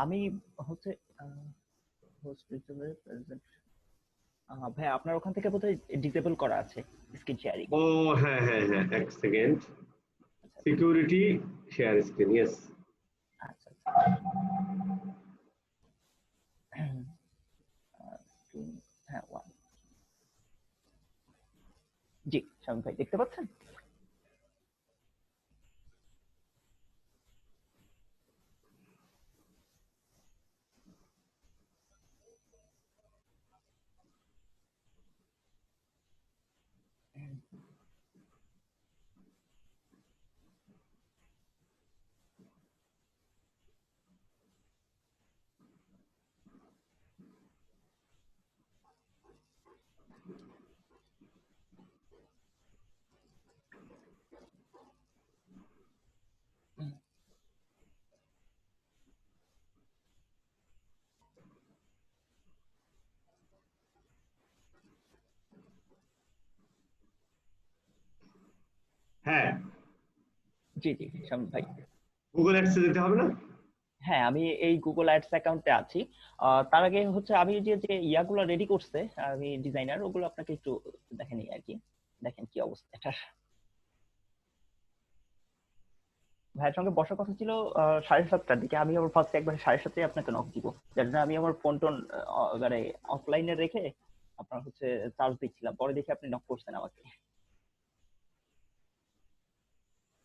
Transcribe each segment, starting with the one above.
আমি হচ্ছে host present ভাই আপনার ওখান থেকে বোধহয় ডিসেবল করা আছে স্ক্রিন শেয়ারিং। ও হ্যাঁ হ্যাঁ হ্যাঁ, এক সেকেন্ড। আচ্ছা সিকিউরিটি শেয়ার স্ক্রিন, ইয়েস। আচ্ছা আচ্ছা। স্ক্রিন, হ্যাঁ ওয়ান। জি শামিম ভাই দেখতে পাচ্ছেন? হ্যাঁ, জি জি শামিম ভাই। গুগল অ্যাডসে যেতে হবে না? হ্যাঁ আমি এই গুগল অ্যাডস অ্যাকাউন্টে আছি। তার আগে হচ্ছে আমি যে যে ইয়াগুলো রেডি করছে আমি ডিজাইনার, ওগুলো আপনাকে একটু দেখে নিই আর কি। দেখেন কি অবস্থা এটার। ভাইয়ের সঙ্গে বসার কথা ছিল 7:30টার দিকে, আমি আবার ফার্স্টে একবার 7:30 আপনাকে নক দিব। যার জন্য আমি আমার ফোন টোন মানে অফলাইনে রেখে আপনার হচ্ছে চার্জ দিচ্ছিলাম, পরে দেখে আপনি নক করছেন আমাকে।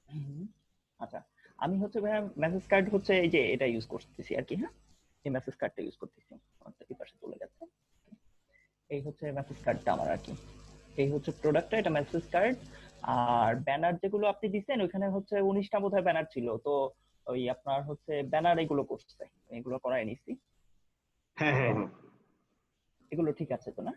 হুম। আচ্ছা, আমি হচ্ছে ভাইয়া মেসেজ কার্ড হচ্ছে এই যে এটা ইউজ করতেছি আর কি। হ্যাঁ, এই মেসেজ কার্ডটা ইউজ করতেছি। আমারটা এই পাশে চলে গেছে। এই হচ্ছে মেসেজ কার্ডটা আমার আর কি। এই হচ্ছে প্রোডাক্টটা, এটা মেসেজ কার্ড। আর ব্যানার যেগুলো আপনি দিচ্ছেন ওইখানে হচ্ছে 19টা বোধহয় ব্যানার ছিল, তো ওই আপনার হচ্ছে ব্যানার এগুলো করছে, এগুলো করাই নিছি। হ্যাঁ হ্যাঁ হ্যাঁ। এগুলো ঠিক আছে তো না?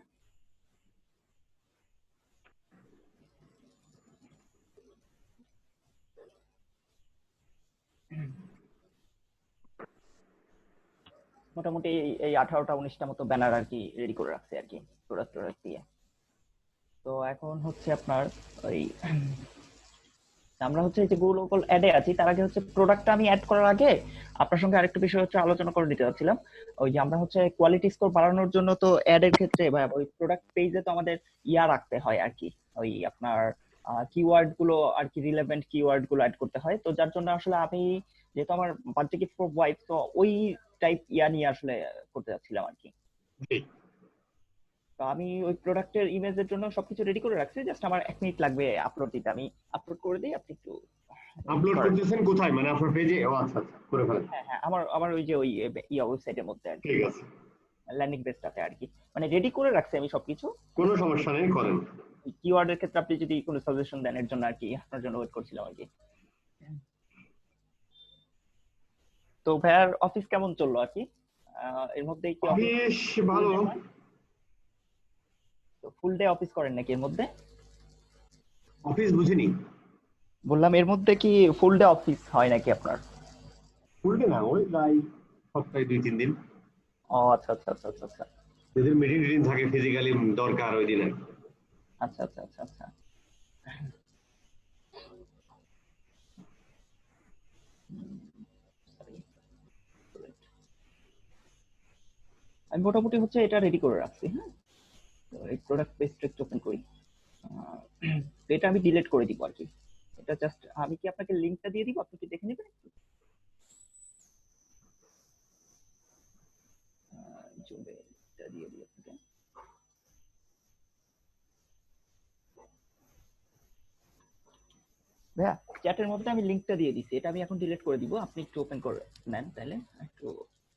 মোটামুটি এই 18টা 19টা মতো ব্যানার আর কি রেডি করে রাখছে আর কি, প্রোডাক্ট প্রোডাক্ট দিয়ে। তো এখন হচ্ছে আপনার ওই আমরা হচ্ছে এই যে গুগল অ্যাডে আছি, তার আগে হচ্ছে প্রোডাক্টটা আমি অ্যাড করার আগে আপনার সঙ্গে আরেকটা বিষয় হচ্ছে আলোচনা করে নিতে চাচ্ছিলাম। ওই যে আমরা হচ্ছে কোয়ালিটি স্কোর বাড়ানোর জন্য তো অ্যাড এর ক্ষেত্রে বা ওই প্রোডাক্ট পেজে তো আমাদের ইয়া রাখতে হয় আর কি, ওই আপনার কিওয়ার্ড গুলো আর কি, রিলেভেন্ট কিওয়ার্ড গুলো অ্যাড করতে হয়। তো যার জন্য আসলে আমি, যেহেতু আমার বার্থডে গিফট ফর ওয়াইফ, তো ওই টাইপ ইয়া নিয়ে আসলে করতে যাচ্ছিলাম আর কি। জি। তো আমি ওই প্রোডাক্টের ইমেজের জন্য সবকিছু রেডি করে রাখছি, জাস্ট আমার 1 মিনিট লাগবে আপলোড দিতে। আমি আপলোড করে দিই, আপনি একটু আপলোড করেন। করতেছেন কোথায়, মানে আপনার পেজে? ও আচ্ছা আচ্ছা, করে ফেলেন। হ্যাঁ হ্যাঁ, আমার আমার ওই যে ওই ইয়া ওয়েবসাইটের মধ্যে আর কি, ঠিক আছে, ল্যান্ডিং পেজটাতে আর কি, মানে রেডি করে রাখছি আমি সবকিছু। কোনো সমস্যা নেই, করেন। কিওয়ার্ডের ক্ষেত্রে আপনি যদি কোনো সাজেশন দেন এর জন্য আর কি, আপনার জন্য ওয়েট করছিলাম আর কি। তো ভাইয়ার অফিস কেমন চললো আর কি? এর মধ্যে কি অফিস বেশ ফুল ভালো। ডে হয়? তো ফুল ডে অফিস করেন নাকি এর মধ্যে? অফিস বুঝিনি। বললাম এর মধ্যে কি ফুল ডে অফিস হয় নাকি আপনার? ফুলবে না, ওই প্রায় সপ্তাহে 2-3 দিন। ও আচ্ছা আচ্ছা আচ্ছা আচ্ছা আচ্ছা যদি মিটিং টিটিং থাকে ফিজিক্যালি দরকার ওই দিন আর কি। আচ্ছা আচ্ছা আচ্ছা আচ্ছা। Sorry. আমি মোটামুটি হচ্ছে এটা রেডি করে রাখছি। হ্যাঁ, তো এই প্রোডাক্ট পেজটা একটু ওপেন করি। আহ, তো এটা আমি ডিলিট করে দিব আর কি। এটা জাস্ট আমি কি আপনাকে লিংকটা দিয়ে দিব, আপনি কি দেখে নেবেন একটু? জুমে এটা দিয়ে দিই আপনাকে। ভাইয়া চ্যাটের মধ্যে আমি লিংকটা দিয়ে দিছি, এটা আমি এখন ডিলিট করে দিব, আপনি একটু ওপেন করে নেন তাহলে, একটু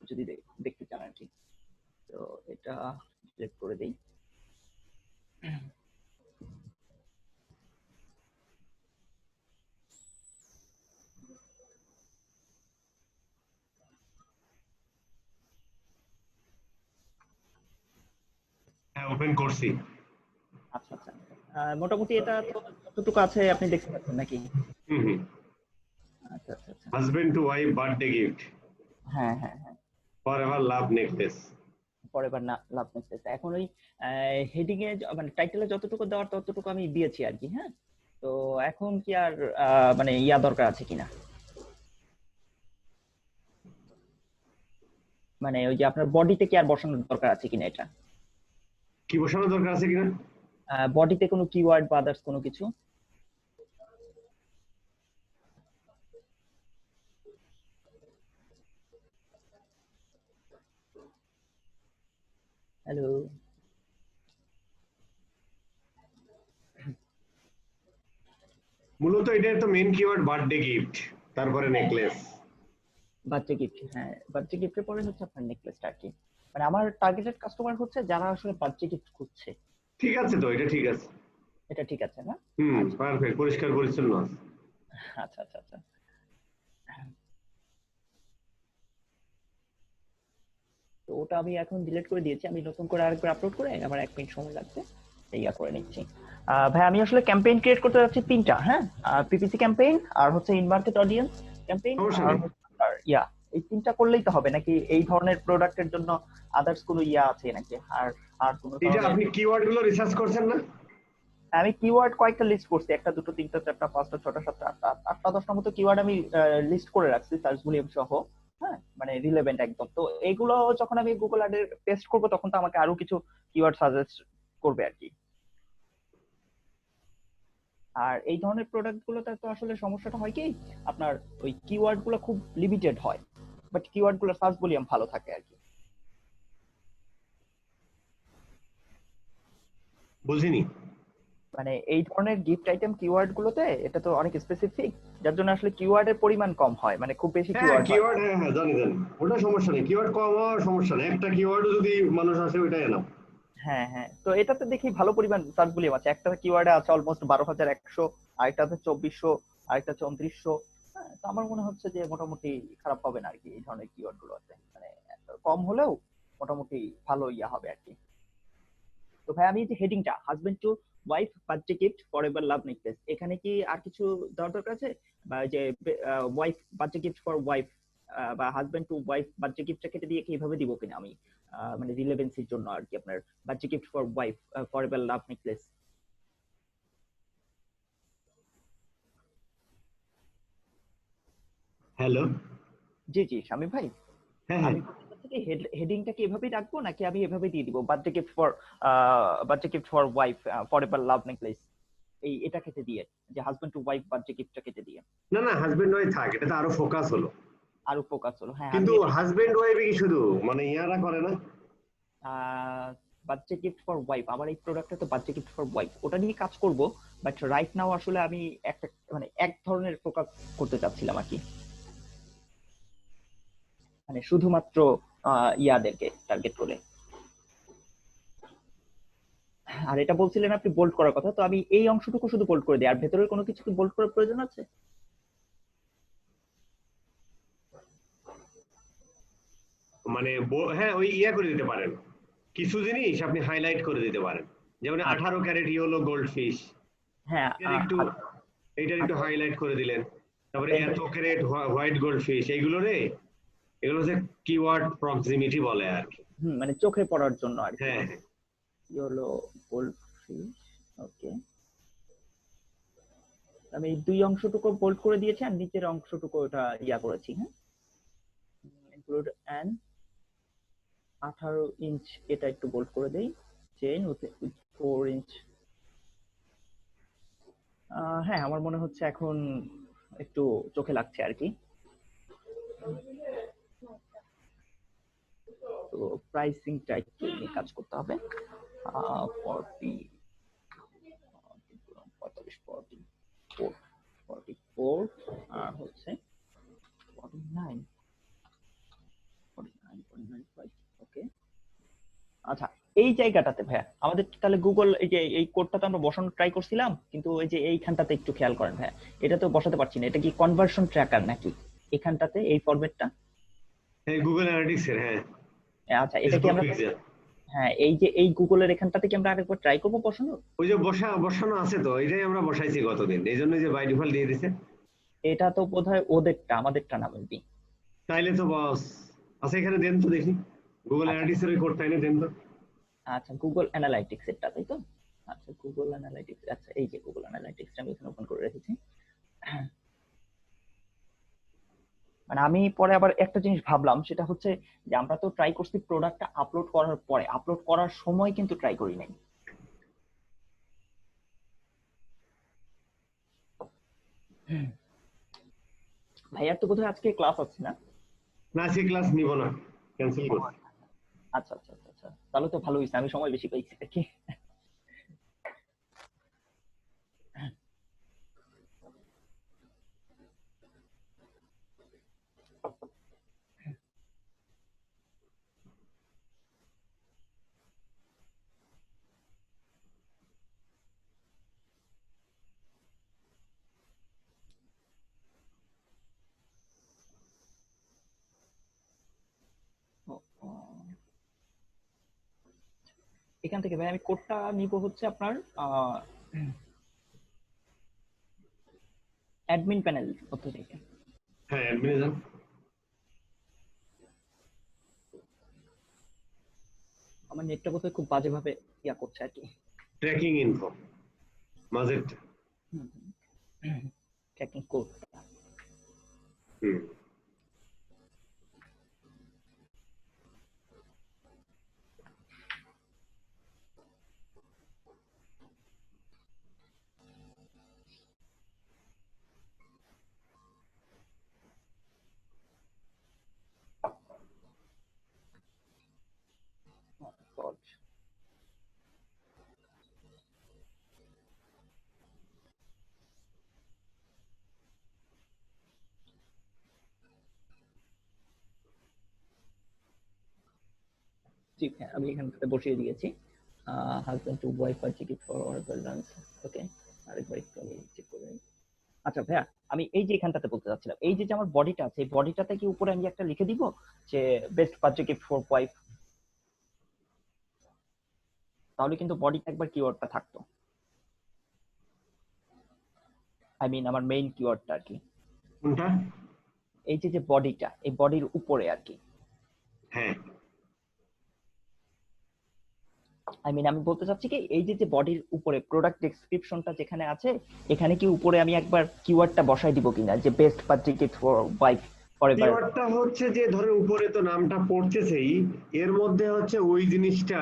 যদি দেখতে চান আর কি। তো এটা ডিলিট করে দেই। হ্যাঁ, ওপেন করছি। আচ্ছা আচ্ছা। মোটামুটি এটা তো যতটুকু আছে আপনি দেখতে পাচ্ছেন নাকি? হুম হুম। আচ্ছা আচ্ছা আচ্ছা। Husband to wife birthday gift, হ্যাঁ হ্যাঁ হ্যাঁ। For ever love necklace. পরের বার না লাভ নিতেছে এখন ওই হেডিং এ মানে টাইটেলে যতটুকু দেওয়ার ততটুকু আমি দিয়েছি আর কি। হ্যাঁ, তো এখন কি আর মানে ইয়া দরকার আছে কিনা? মানে ওই যে আপনার বডিতে কি আর বসানোর দরকার আছে কিনা এটা, কি বসানোর দরকার আছে কিনা? বডিতে কোনো কিওয়ার্ড বা আদার্স কোনো কিছু। হ্যালো। মূলত এটা তো মেন কিওয়ার্ড বার্থডে গিফট, তারপরে হ্যাঁ নেকলেস। বার্থডে গিফট, হ্যাঁ বার্থডে গিফটের পরে হচ্ছে আপনার নেকলেসটা আর কি। মানে আমার টার্গেটেড কাস্টমার হচ্ছে যারা আসলে বার্থডে গিফট খুঁজছে। ঠিক আছে, তো এটা ঠিক আছে। এটা ঠিক আছে না? হুম, আচ্ছা পারফেক্ট, পরিষ্কার পরিচ্ছন্ন আছে। আচ্ছা আচ্ছা আচ্ছা। তো ওটা আমি এখন ডিলিট করে দিয়েছি, আমি নতুন করে আরেকবার আপলোড করে আমার 1 মিনিট সময় লাগবে, ইয়া করে নিচ্ছি। ভাই আমি আসলে ক্যাম্পেইন ক্রিয়েট করতে যাচ্ছি 3টা, হ্যাঁ পিপিসি ক্যাম্পেইন, আর হচ্ছে ইন মার্কেট অডিয়েন্স ক্যাম্পেইন, সমস্যা আর নেই। হচ্ছে আপনার ইয়া, এই 3টা করলেই তো হবে নাকি? এই ধরনের প্রোডাক্টের জন্য আদার্স কোনো ইয়া আছে নাকি, আর আর কোনো এই যে ধরনের? আপনি কিওয়ার্ড গুলো রিসার্চ করছেন না? আমি কিওয়ার্ড কয়েকটা লিস্ট করছি, একটা দুটো তিনটা চারটা পাঁচটা ছটা সাতটা আটটা আটটা দশটা মতো কিওয়ার্ড আমি লিস্ট করে রাখছি সার্চ ভলিউম সহ। হ্যাঁ মানে রিলেভেন্ট একদম। তো এইগুলো যখন আমি গুগল অ্যাডে পেস্ট করব তখন তো আমাকে আরো কিছু কিওয়ার্ড সাজেস্ট করবে আর কি। আর এই ধরনের প্রোডাক্ট গুলোতে তো আসলে সমস্যাটা হয় কি, আপনার ওই কিওয়ার্ড গুলো খুব লিমিটেড হয়, বাট কিওয়ার্ড গুলো সার্চ ভলিউম ভালো থাকে আর কি। বুঝিনি। মানে এই ধরনের গিফট আইটেম কিওয়ার্ড গুলোতে এটা তো অনেক স্পেসিফিক, যার জন্য আসলে কিওয়ার্ডের পরিমাণ কম হয়, মানে খুব বেশি হ্যাঁ কিওয়ার্ড হয় না। কিওয়ার্ড, হ্যাঁ হ্যাঁ জানি জানি, ওটা সমস্যা নেই, কিওয়ার্ড কম হওয়ার সমস্যা নেই, একটা কিওয়ার্ডও যদি মানুষ আসে ওইটাই এলাম। হ্যাঁ হ্যাঁ, তো এটাতে দেখি ভালো পরিমাণ সার্চ ভলিউম আছে, একটা কিওয়ার্ডে আছে অলমোস্ট 12,100, আরেকটা আছে 2400, আরেকটা আছে 2900। হ্যাঁ তো আমার মনে হচ্ছে যে মোটামুটি খারাপ হবে না আর কি, এই ধরনের কিওয়ার্ড গুলো আছে মানে কম হলেও মোটামুটি ভালো ইয়া হবে আর কি। তো ভাই আমি এই যে হেডিংটা husband to wife birthday gift for ever love necklace, এখানে কি আর কিছু দেওয়ার দরকার আছে? বা যে wife birthday gift for wife বা হাজবেন্ড টু ওয়াইফ বার্থডে গিফটটা কেটে দিয়ে কি এইভাবে দিব কিনা আমি, মানে রিলেভেন্সির জন্য আর কি, আপনার birthday gift for wife for ever love necklace. Hello. জি জি শামীম ভাই, হ্যাঁ হ্যাঁ। আমি বলতে চাচ্ছি কি হেডিংটা কি এভাবেই রাখবো নাকি আমি এভাবে দিয়ে দিব birthday gift for wife for ever love necklace, এই এটা কেটে দিয়ে, যে হাজবেন্ড টু ওয়াইফ বার্থডে গিফটটা কেটে দিয়ে না না, হাজবেন্ড ওয়াইফ থাক, এটা তো আরো ফোকাস হলো। আরো ফোকাস হলো। হ্যাঁ আমি কিন্তু এটাই হাজবেন্ড ওয়াইফ কি শুধু মানে ইয়ারা করে না? বার্থডে গিফট ফর ওয়াইফ, আমার এই প্রোডাক্টটা তো বার্থডে গিফট ফর ওয়াইফ, ওটা নিয়ে কাজ করব। বাট রাইট নাও আসলে আমি একটা মানে এক ধরনের ফোকাস করতে চাচ্ছিলাম আর কি, মানে শুধুমাত্র ইয়াদেরকে টার্গেট করে। আর এটা বলছিলেন আপনি বোল্ড করার কথা, তো আমি এই অংশটুকু শুধু বোল্ড করে দিই, আর ভেতরের কোনো কিছু কি বোল্ড করার প্রয়োজন আছে? মানে হ্যাঁ ওই ইয়া করে দিতে পারেন, কিছু জিনিস আপনি হাইলাইট করে দিতে পারেন, যেমন আচ্ছা 18 ক্যারেট ইয়েলো গোল্ড ফিশ, হ্যাঁ এটার একটু, এইটার একটু আচ্ছা হাইলাইট করে দিলেন। তারপরে এটা এত ক্যারেট হোয়াইট গোল্ড ফিশ, এইগুলো রে, এগুলো হচ্ছে কিওয়ার্ড প্রক্সিমিটি বলে আর কি। মানে চোখে পড়ার জন্য আর কি। হ্যাঁ হ্যাঁ। ইয়েলো গোল্ড ফিশ, ওকে। আমি এই দুই অংশটুকু বোল্ড করে দিয়েছি আর নিচের অংশটুকু ওটা ইয়া করেছি, হ্যাঁ ইনক্লুড অ্যান 18 ইঞ্চ, এটা একটু বোল্ড করে দেই, চেইন উইথ 4 ইঞ্চ। হ্যাঁ আমার মনে হচ্ছে এখন একটু চোখে লাগছে আর কি। তো প্রাইসিংটা একটু নিয়ে কাজ করতে হবে। 40, 45, 44, 44 আর হচ্ছে 49, 49, 49, ওকে। আচ্ছা এই জায়গাটাতে ভাইয়া আমাদের তাহলে গুগল এই যে এই কোডটা তো আমরা বসানোর ট্রাই করছিলাম, কিন্তু ওই যে এইখানটাতে একটু খেয়াল করেন ভাইয়া, এটা তো বসাতে পারছি না, এটা কি কনভার্সন ট্র্যাকার নাকি এখানটাতে এই ফরম্যাটটা? হ্যাঁ গুগল অ্যানালিটিক্স এর, হ্যাঁ আচ্ছা এটা কি ফেসবুক আমরা, পিক্সেল। হ্যাঁ এই যে এই গুগলের এখানটাতে কি আমরা আরেকবার ট্রাই করবো বসানোর? ওই যে বসানো আছে তো, এটাই আমরা বসাইছি গতদিন, এই জন্য যে বাই ডিফল্ট দিয়ে দিছে। এটা তো বোধহয় ওদেরটা, আমাদেরটা না মেবি। তাইলে তো বস, আচ্ছা এখানে দেন তো দেখি, গুগল আচ্ছা অ্যানালিটিক্স এর ওই কোডটা এনে দেন তো। আচ্ছা গুগল অ্যানালাইটিক্স এরটা তাই তো? আচ্ছা গুগল অ্যানালাইটিক্স, আচ্ছা এই যে গুগল অ্যানালাইটিক্সটা আমি এখানে ওপেন করে রেখেছি। মানে আমি পরে আবার একটা জিনিস ভাবলাম, সেটা হচ্ছে যে আমরা তো ট্রাই করছি প্রোডাক্টটা আপলোড করার পরে, আপলোড করার সময় কিন্তু ট্রাই করি নাই। ভাইয়ার তো বোধহয় আজকে ক্লাস আছে না? না, সে ক্লাস নিব না, ক্যান্সেল ও, করছি। আচ্ছা আচ্ছা আচ্ছা আচ্ছা, তাহলে তো ভালো হয়েছে, আমি সময় বেশি পাইছি আর কি। ও, ও, এখান থেকে ভাই আমি কোডটা নিব হচ্ছে আপনার অ্যাডমিন প্যানেল মধ্য থেকে। হ্যাঁ, অ্যাডমিনে যান। আমার নেটটা বোধহয় খুব বাজেভাবে ইয়া করছে আর কি। ট্র্যাকিং ইনফো মাঝেরটা। Tracking code. হুম। জি হ্যাঁ, আমি এখানে বসিয়ে দিয়েছি। হাজবেন্ড টু ওয়াইফ আর টিকিট ফর অর্গানাইজ। ওকে, আরেকবার একটু আমি চেক করে নিই। আচ্ছা ভাইয়া, আমি এই যে এখানটাতে বলতে চাচ্ছিলাম, এই যে যে আমার বডিটা আছে, এই বডিটাতে কি উপরে আমি একটা লিখে দিব যে best birthday gift for wife? তাহলে কিন্তু বডিতে একবার কিওয়ার্ডটা থাকতো, আই মিন আমার মেইন কিওয়ার্ডটা আর কি। কোনটা? এই যে যে বডিটা, এই বডির উপরে আর কি। হ্যাঁ। আই মিন আমি বলতে চাচ্ছি কি, এই যে যে বডির উপরে প্রোডাক্ট ডেসক্রিপশনটা যেখানে আছে, এখানে কি উপরে আমি একবার কিওয়ার্ডটা বসাই দিব কিনা যে best birthday gift for wife for ever? কিওয়ার্ডটা হচ্ছে যে ধরেন উপরে তো নামটা পড়তেছেই, এর মধ্যে হচ্ছে ওই জিনিসটা,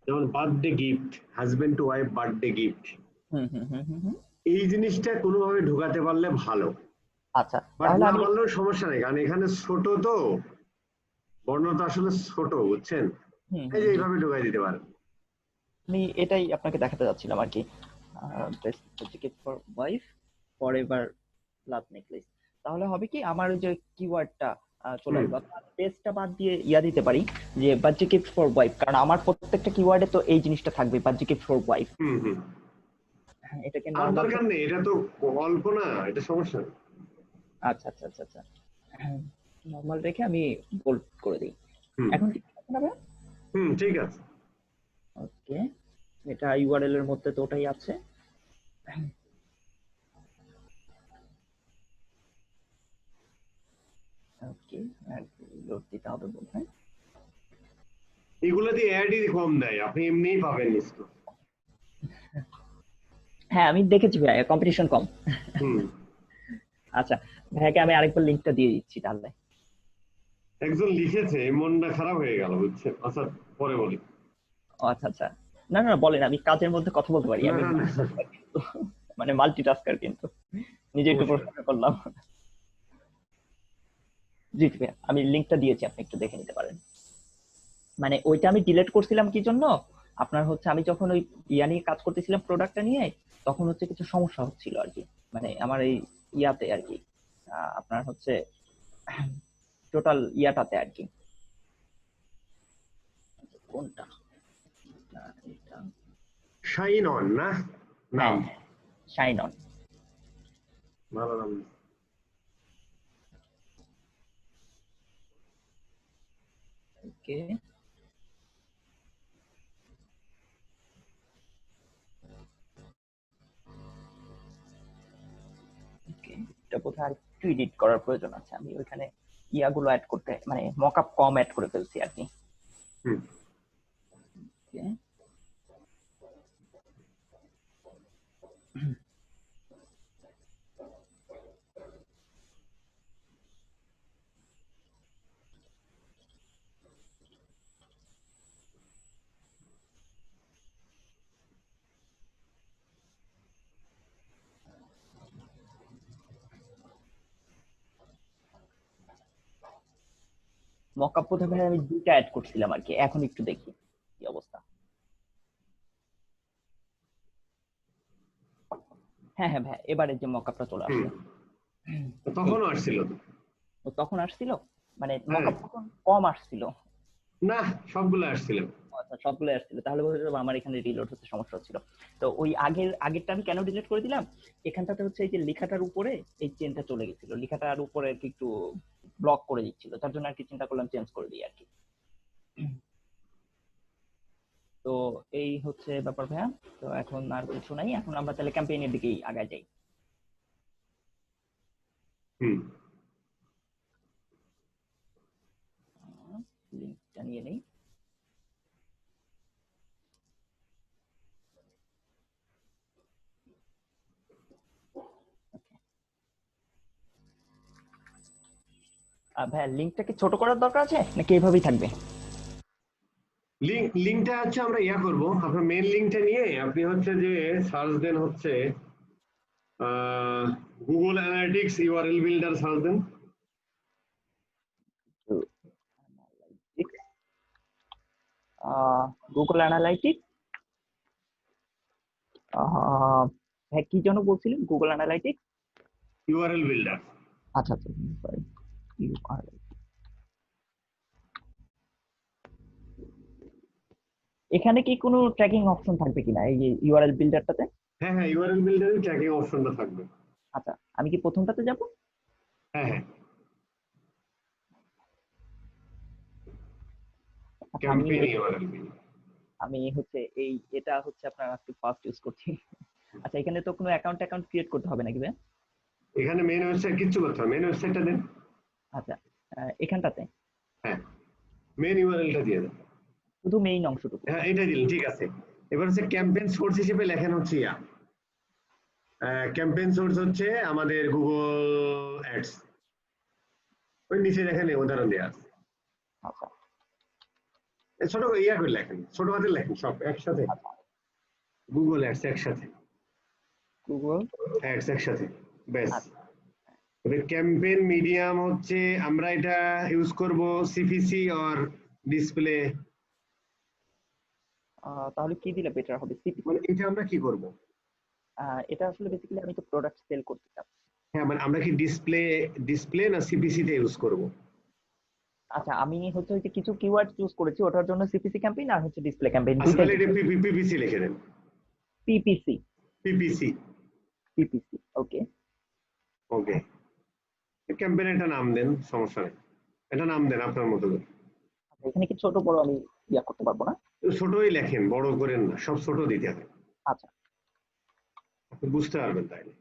যেমন birthday gift, husband to wife birthday gift, হুম হুম হুম হুম হুম। এই জিনিসটা কোনোভাবে ঢোকাতে পারলে ভালো। আচ্ছা, বাট তাহলে না আমি পারলেও সমস্যা নেই, কারণ এখানে ছোট তো, বর্ণটা আসলে ছোট, বুঝছেন? হুম এই হুম যে হুম, এইভাবে ঢোকাই দিতে পারেন। আমি এটাই আপনাকে দেখাতে যাচ্ছিলাম আর কি। Best ticket for wife for ever love necklace. তাহলে হবে কি, আমার ওই যে কিওয়ার্ডটা চলে হুম আসবে। বেস্টটা বাদ দিয়ে ইয়া দিতে পারি যে বার্থডে গিফট ফর ওয়াইফ, কারণ আমার প্রত্যেকটা কিওয়ার্ডে তো এই জিনিসটা থাকবে, বার্থডে গিফট ফর ওয়াইফ। হুম হুম। এটাকে আর নর্মাল দরকার থেকে। নেই, এটা তো অল্প না, এটা সমস্যা নেই। আচ্ছা আচ্ছা আচ্ছা আচ্ছা, নর্মাল রেখে আমি বোল্ড করে দিই। হুম এখন কি হবে? হুম, ঠিক আছে। ওকে, এটা ইউআরএল এর মধ্যে তো ওটাই আছে। ওকে, লোড দিতে হবে বোধ হয়। এগুলো দিয়ে অ্যাডই কম দেয়, আপনি এমনিই পাবেন নিশ্চিত। হ্যাঁ আমি দেখেছি ভাই, কম্পিটিশন কম। হুম। আচ্ছা, ভাইয়াকে আমি আরেকবার লিঙ্কটা দিয়ে দিচ্ছি তাহলে। একজন লিখেছে, মনটা খারাপ হয়ে গেল, বুঝছেন? আচ্ছা, পরে বলি। ও আচ্ছা আচ্ছা, না না না, বলেন, আমি কাজের মধ্যে কথা বলতে পারি, না আমি না না, multitasker কিন্তু, মানে মাল্টিটাস্কার কিন্তু, নিজে একটু সমস্যা নেই। প্রশ্ন করলাম। জি ভাইয়া, আমি লিঙ্কটা দিয়েছি, আপনি একটু দেখে নিতে পারেন। মানে ওইটা আমি ডিলিট করছিলাম কি জন্য, আপনার হচ্ছে আমি যখন ওই ইয়া নিয়ে কাজ করতেছিলাম প্রোডাক্টটা নিয়ে, তখন হচ্ছে কিছু সমস্যা হচ্ছিল আর কি, মানে আমার এই ইয়াতে আর কি, আপনার হচ্ছে টোটাল ইয়াটাতে আর কি। কোনটা? এটা। শাইন অন না নাম? হ্যাঁ, শাইন অন। ভালো নাম। ওকে ওকে, এটা বোধহয় আর একটু এডিট করার প্রয়োজন আছে, আমি ওইখানে ইয়াগুলো অ্যাড করতে, মানে মকআপ কম অ্যাড করে ফেলছি আর কি। হুম। ওকে, মকআপ বোধহয় ভাই আমি 2টা অ্যাড করছিলাম আর কি, এখন একটু দেখি কি অবস্থা। হ্যাঁ হ্যাঁ ভাই, এবারে যে মকআপটা চলে হুম, আসছে। তো এই তখনও আসছিল তো। তো তখন আসছিল, মানে হ্যাঁ, মকআপ তখন কম আসছিল। না, সবগুলো আসছিল। আচ্ছা সবগুলো আসছিল, তাহলে বোঝা যাবে আমার এখানে রিলোড হতে সমস্যা হচ্ছিল। তো ওই আগেরটা আমি কেন ডিলিট করে দিলাম, এখানটাতে হচ্ছে এই যে লেখাটার উপরে এই চেনটা চলে গেছিল, লেখাটার উপরে আর কি একটু ব্লক করে দিচ্ছিল, তার জন্য আর কি চিন্তা করলাম চেঞ্জ করে দিই আর কি। তো এই হচ্ছে ব্যাপার ভাইয়া। তো এখন আর কিছু নাই, এখন আমরা তাহলে ক্যাম্পেইনের দিকেই আগায় যাই। হুম, লিঙ্কটা নিয়ে নেই। ভাইয়া লিঙ্কটা কি ছোট করার দরকার আছে নাকি এইভাবেই থাকবে? লিঙ্কটা হচ্ছে আমরা ইয়া করব, আপনার মেন লিঙ্কটা নিয়ে আপনি হচ্ছে যে সার্চ দেন হচ্ছে Google analytics URL builder search দেন। গুগল অ্যানালাইটিক্স, হ্যাঁ কি যেন বলছিলেন, গুগল অ্যানালাইটিক্স। URL builder. আচ্ছা আচ্ছা, সরি। এখানে কি কোনো ট্র্যাকিং অপশন থাকবে কিনা এই ইউআরএল বিল্ডারটাতে? হ্যাঁ হ্যাঁ, ইউআরএল বিল্ডারের ট্র্যাকিং অপশনটা থাকবে। আচ্ছা, আমি কি প্রথমটাতে যাব? হ্যাঁ হ্যাঁ, আচ্ছা, আমি ক্যাম্পেইন ইউআরএল বিল্ডার। আমি হচ্ছে এটা হচ্ছে আপনার আজকে ফার্স্ট ইউজ করছি। আচ্ছা, এখানে তো কোনো অ্যাকাউন্ট ক্রিয়েট করতে হবে নাকি ভাই? এখানে মেন ওয়েবসাইট কিচ্ছু করতে হবে, মেন ওয়েবসাইটটা দেন। আচ্ছা, এখানটাতে হ্যাঁ, মেন ইউআরএলটা দিয়ে দেন। শুধু মেইন অংশটুকু? হ্যাঁ, এটা দিলেন, ঠিক আছে। এবার হচ্ছে ক্যাম্পেইন সোর্স হিসেবে লেখেন হচ্ছে ক্যাম্পেইন সোর্স হচ্ছে আমাদের গুগল অ্যাডস। ওই নিচে দেখেন উদাহরণ দেওয়া আছে। আচ্ছা ছোট ইয়া করে লেখেন, ছোট হাতে লেখেন সব একসাথে, আচ্ছা, গুগল অ্যাডস একসাথে, গুগল। অ্যাডস একসাথে, ব্যাস। আচ্ছা, তবে ক্যাম্পেইন মিডিয়াম হচ্ছে আমরা এটা ইউজ করব সিপিসি অর ডিসপ্লে। তাহলে কি দিলে বেটার হবে, সিপিসি? মানে এটা আমরা কি করব? এটা আসলে বেসিক্যালি আমি তো প্রোডাক্ট সেল করতে চাচ্ছি। হ্যাঁ, মানে আমরা কি ডিসপ্লে ডিসপ্লে না সিপিসি তে ইউজ করব? আচ্ছা, আমি হচ্ছে ওই যে কিছু কিওয়ার্ড চুজ করেছি, ওটার জন্য সিপিসি ক্যাম্পেইন আর হচ্ছে ডিসপ্লে ক্যাম্পেইন আচ্ছা, দুইটাই তাহলে এটা দিচ্ছি। পিপিসি লিখে দেন। পিপিসি। পিপিসি। পিপিসি, ওকে। ওকে, ক্যাম্পেইন একটা নাম দেন, সমস্যা নেই, এটা নাম দেন আপনার মতো করে। এখানে কি ছোট বড় আমি ইয়া করতে পারবো না? ছোটই লেখেন, বড় করেন না, সব ছোট দিতে হবে, আচ্ছা। আপনি বুঝতে পারবেন তাইলে।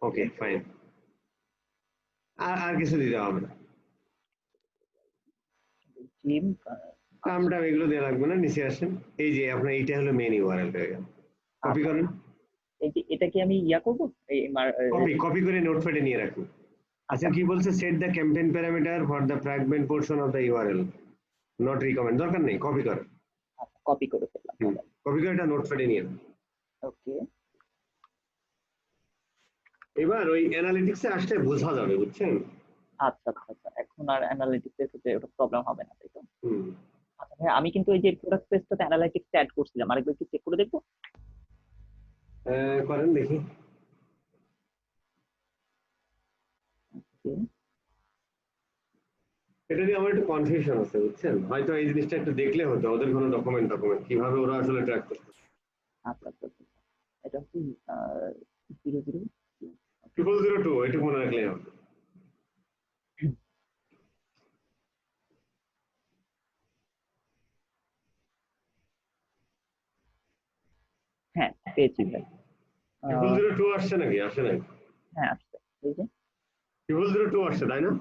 ওকে, ফাইন। আর আর কিছু দিতে হবে না, জিম। নাম আচ্ছা টাম এগুলো দেওয়া লাগবে না, নিচে আসেন। এই যে আপনার এইটা হলো মেন ইউআরএল হয়ে গেল, কপি আচ্ছা, করেন। এই যে এটা কি আমি ইয়া করবো এই কপি করে নোটপ্যাডে নিয়ে রাখুন। আচ্ছা, আচ্ছা কি বলছে, set the campaign parameter for the fragment portion of the URL, not recommend, দরকার নেই, কপি করেন। আচ্ছা, কপি করে ফেললাম হুম, তাহলে। কপি করে এটা নোটপ্যাডে নিয়ে নেন। ওকে। এবার ওই অ্যানালিটিক্সে আসলে বোঝা যাবে, বুঝছেন? আচ্ছা আচ্ছা আচ্ছা, এখন আর অ্যানালিটিক্স এর ক্ষেত্রে ওটা প্রবলেম হবে না, তাই তো? হুম, আচ্ছা ভাই, আমি কিন্তু এই যে প্রোডাক্ট পেজটাতে অ্যানালিটিক্স অ্যাড করছিলাম, আরেকবার কি চেক করে দেখবো? করেন দেখি। Okay. এটা নিয়ে আমার একটু কনফিউশন আছে, বুঝছেন? হয়তো এই জিনিসটা একটু দেখলে হতো, ওদের কোনো ডকুমেন্ট ডকুমেন্ট কিভাবে ওরা আসলে ট্র্যাক করতে। আচ্ছা আচ্ছা আচ্ছা, এটা হচ্ছে 00। 0002, এটুকু মনে রাখলেই হবে। হ্যাঁ পেয়েছি ভাই। 0002 আসছে নাকি, আসে নাই? হ্যাঁ আসছে, এই যে 0002 আসছে, তাই না?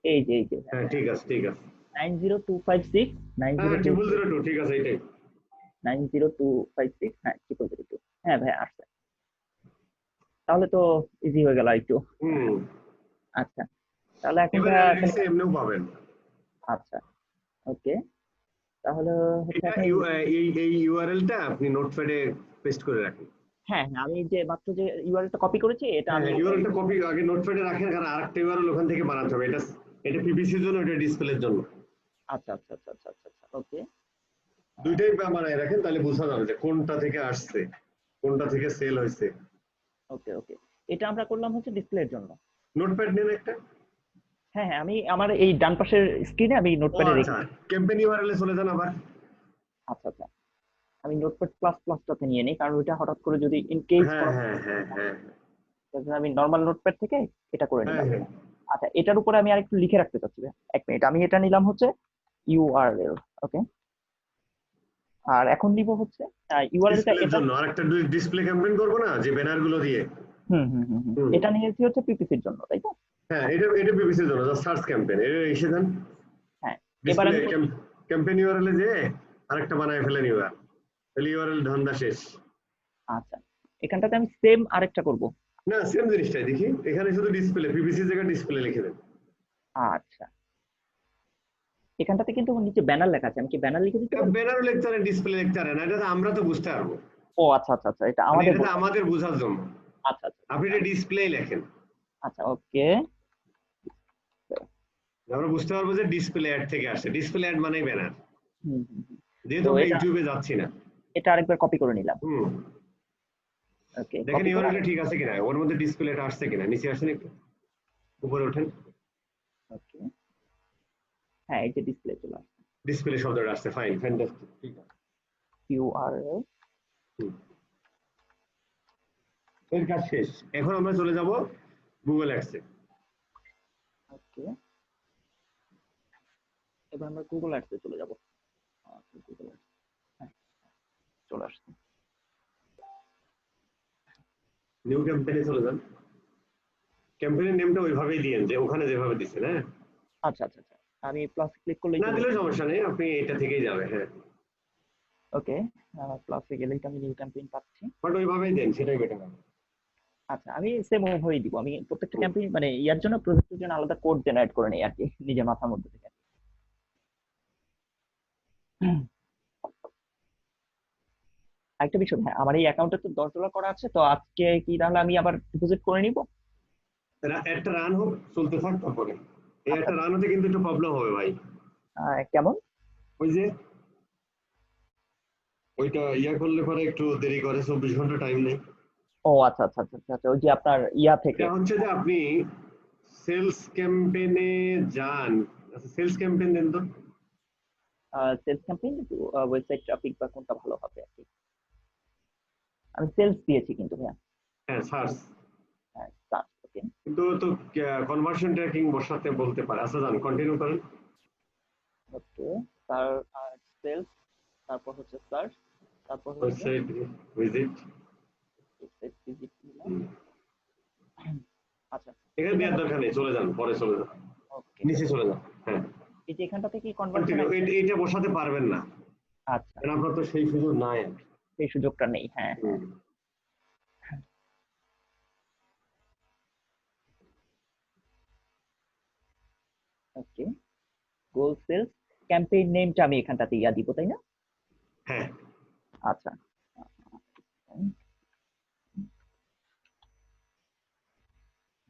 এই যে হ্যাঁ, ঠিক আছে, ঠিক আছে। 90256 হ্যাঁ, 902 0002, ঠিক আছে, এটাই। 90256, হ্যাঁ 0002। হ্যাঁ ভাই আসছে, তাহলে তো ইজি হয়ে গেল একটু। হুম, আচ্ছা, তাহলে এবার এখনটা তাহলে। অ্যানালিটিক্সে এমনিও পাবেন। আচ্ছা, ওকে, তাহলে হচ্ছে এটা এখন এই ইউআরএলটা আপনি নোটপ্যাডে পেস্ট করে রাখুন। হ্যাঁ হ্যাঁ, আমি যে মাত্র যে ইউআরএলটা কপি করেছি এটা হ্যাঁ আমি হ্যাঁ, ইউআরএলটা কপি আগে নোটপ্যাডে রাখেন, কারণ আরেকটা ইউআরএল ওখান থেকে বানাতে হবে। এটা পিপিসির জন্য, এটা ডিসপ্লের জন্য। আচ্ছা আচ্ছা আচ্ছা আচ্ছা আচ্ছা আচ্ছা, ওকে। দুইটাই বানায় রাখেন, তাহলে বোঝা যাবে যে কোনটা থেকে আসছে, কোনটা থেকে সেল হয়েছে। ওকে ওকে, এটা আমরা করলাম হচ্ছে ডিসপ্লের জন্য। নোটপ্যাড নেন একটা। হ্যাঁ হ্যাঁ, আমি আমার এই ডান পাশের স্ক্রিনে আমি ও নোটপ্যাডে আচ্ছা, রেখে। ক্যাম্পেইন ইউআরএল এ চলে যান আবার। আচ্ছা আচ্ছা, আমি নোটপ্যাড প্লাস প্লাসটাতে নিয়ে নিই, কারণ ওইটা হঠাৎ করে যদি ইন কেস হ্যাঁ কোনো, হ্যাঁ হ্যাঁ হ্যাঁ তার জন্য আমি নর্মাল নোটপ্যাড থেকে এটা করে হ্যাঁ নিলাম। হ্যাঁ। আচ্ছা, এটার উপরে আমি আরেকটু লিখে রাখতে চাচ্ছি ভাই। এক মিনিট, আমি এটা নিলাম হচ্ছে ইউআরএল, ওকে। আর এখন নিব হচ্ছে ইউআরএলটা ডিসপ্লের এটা। জন্য আরেকটা ডিসপ্লে ক্যাম্পেইন করবো না, যে ব্যানার গুলো দিয়ে। হুম হুম হুম হুম, হুম। এটা নিয়েছি হচ্ছে পিপিসির জন্য, তাই তো? হ্যাঁ, এটা পিপিসির জন্য জাস্ট সার্চ ক্যাম্পেইন, এটা এসে দেন। হ্যাঁ, এবার ডিসপ্লে আমি ক্যাম্পেইন ইউআরএল এ যে আরেকটা বানায় ফেলেন ইউআরএল, তাহলে ইউআরএল ধান্দা শেষ। আচ্ছা, এখানটাতে আমি সেম আরেকটা করব। না, সেম জিনিসটাই দেখি, এখানে শুধু ডিসপ্লে, পিপিসি জায়গায় ডিসপ্লে লিখে দেন। আচ্ছা, এখানটাতে কিন্তু নিচে ব্যানার লেখা আছে, আমি কি ব্যানার লিখে দিতে পারি? ব্যানারও লিখতে পারেন, ডিসপ্লে লিখতে পারেন, এটা তো আমরা তো বুঝতে পারবো। ও আচ্ছা আচ্ছা আচ্ছা, এটা মানে আমাদের এটা তো বোঝা। আমাদের বোঝার জন্য। আচ্ছা আচ্ছা আপনি আচ্ছা এটা ডিসপ্লে লেখেন, আচ্ছা, ওকে। আমরা বুঝতে পারবো যে ডিসপ্লে অ্যাড থেকে আসছে। ডিসপ্লে অ্যাড মানেই ব্যানার, হুম হুম হুম। যেহেতু তো আমরা এটা, ইউটিউবে যাচ্ছি না। এটা আরেকবার কপি করে নিলাম। হুম। ওকে, দেখেন কপি করে ইউআরএলটা ঠিক আছে কিনা, ওর মধ্যে ডিসপ্লেটা আসছে কিনা। নিচে আসেন একটু, উপরে ওঠেন। ওকে। হ্যাঁ, এই যে ডিসপ্লে চলে আসছে। ডিসপ্লে শব্দটা আসছে, ফাইন, ফ্যান্টাস্টিক, ঠিক আছে। ইউআরএল। হুম। এর কাজ শেষ। এখন আমরা চলে যাব গুগল অ্যাডসে। ওকে, এবার আমরা গুগল অ্যাডসে চলে যাব। গুগল অ্যাডস, হ্যাঁ, চলে আসছে। নিউ ক্যাম্পেইনে চলে যান। ক্যাম্পেইনের নেমটা ওইভাবেই দিয়েন, যে ওখানে যেভাবে দিচ্ছেন। হ্যাঁ, আচ্ছা আচ্ছা আচ্ছা, আমি প্লাস ক্লিক করলেই না চলে দিলেও যাবে। সমস্যা নেই, আপনি এটা থেকেই যাবে। হ্যাঁ, ওকে, প্লাসে গেলেই তো আমি নিউ ক্যাম্পেইন পাচ্ছি। বাট ওইভাবেই দেন, সেটাই বেটার হবে। আচ্ছা, আমি সেম ওভাবেই দিব। আমি প্রত্যেকটা হুম। ক্যাম্পেইন মানে ইয়ার জন্য, প্রজেক্টের জন্য আলাদা কোড জেনারেট করে নেই আর কি, নিজের মাথার মধ্যে থেকে। আরেকটা বিষয়, হ্যাঁ, আমার এই অ্যাকাউন্টে তো $10 করা আছে, তো আজকে কি তাহলে আমি আবার ডিপোজিট করে নিব? একটা রান হোক, চলতে থাক, তারপরে এই আচ্ছা একটা রান হতে কিন্তু একটু প্রবলেম হবে ভাই। কেমন? ওই যে ওইটা ইয়া করলে পরে একটু দেরি করে, 24 ঘন্টা টাইম নেই। ও আচ্ছা আচ্ছা আচ্ছা আচ্ছা আচ্ছা, ওই যে আপনার ইয়া থেকে। এটা হচ্ছে যে আপনি সেলস ক্যাম্পেইনে যান। আচ্ছা, সেলস ক্যাম্পেইন দেন তো। সেলস ক্যাম্পেইন, ওয়েবসাইট ট্রাফিক বা কোনটা ভালো হবে আর কি? আমি সেলস দিয়েছি কিন্তু ভাইয়া। হ্যাঁ, সার্চ। হ্যাঁ, ওকে কিন্তু তো কনভার্সন ট্র্যাকিং বসাতে বলতে পারে। আচ্ছা, যান, কন্টিনিউ করেন। ওকে। তার সেলস, তারপর হচ্ছে সার্চ, তারপর হচ্ছে ওয়েবসাইট ভিজিট। ওয়েবসাইট ভিজিট নিলাম। আচ্ছা, এখানে এখানে দেওয়ার দরকার নেই, চলে যান, পরে চলে যান, ওকে, নিচে চলে যান। হ্যাঁ, এই যে এখানটা থেকে কনভার্সন। কন্টিনিউ। এইটা বসাতে পারবেন না, আচ্ছা, কারণ আপনার তো সেই সুযোগ নাই আর কি। সেই সুযোগটা নেই, হ্যাঁ হ্যাঁ। হুম। ওকে, গোল সেলস ক্যাম্পেইন নেমটা আমি এখানটাতে ইয়া দিব, তাই না? হ্যাঁ, আচ্ছা,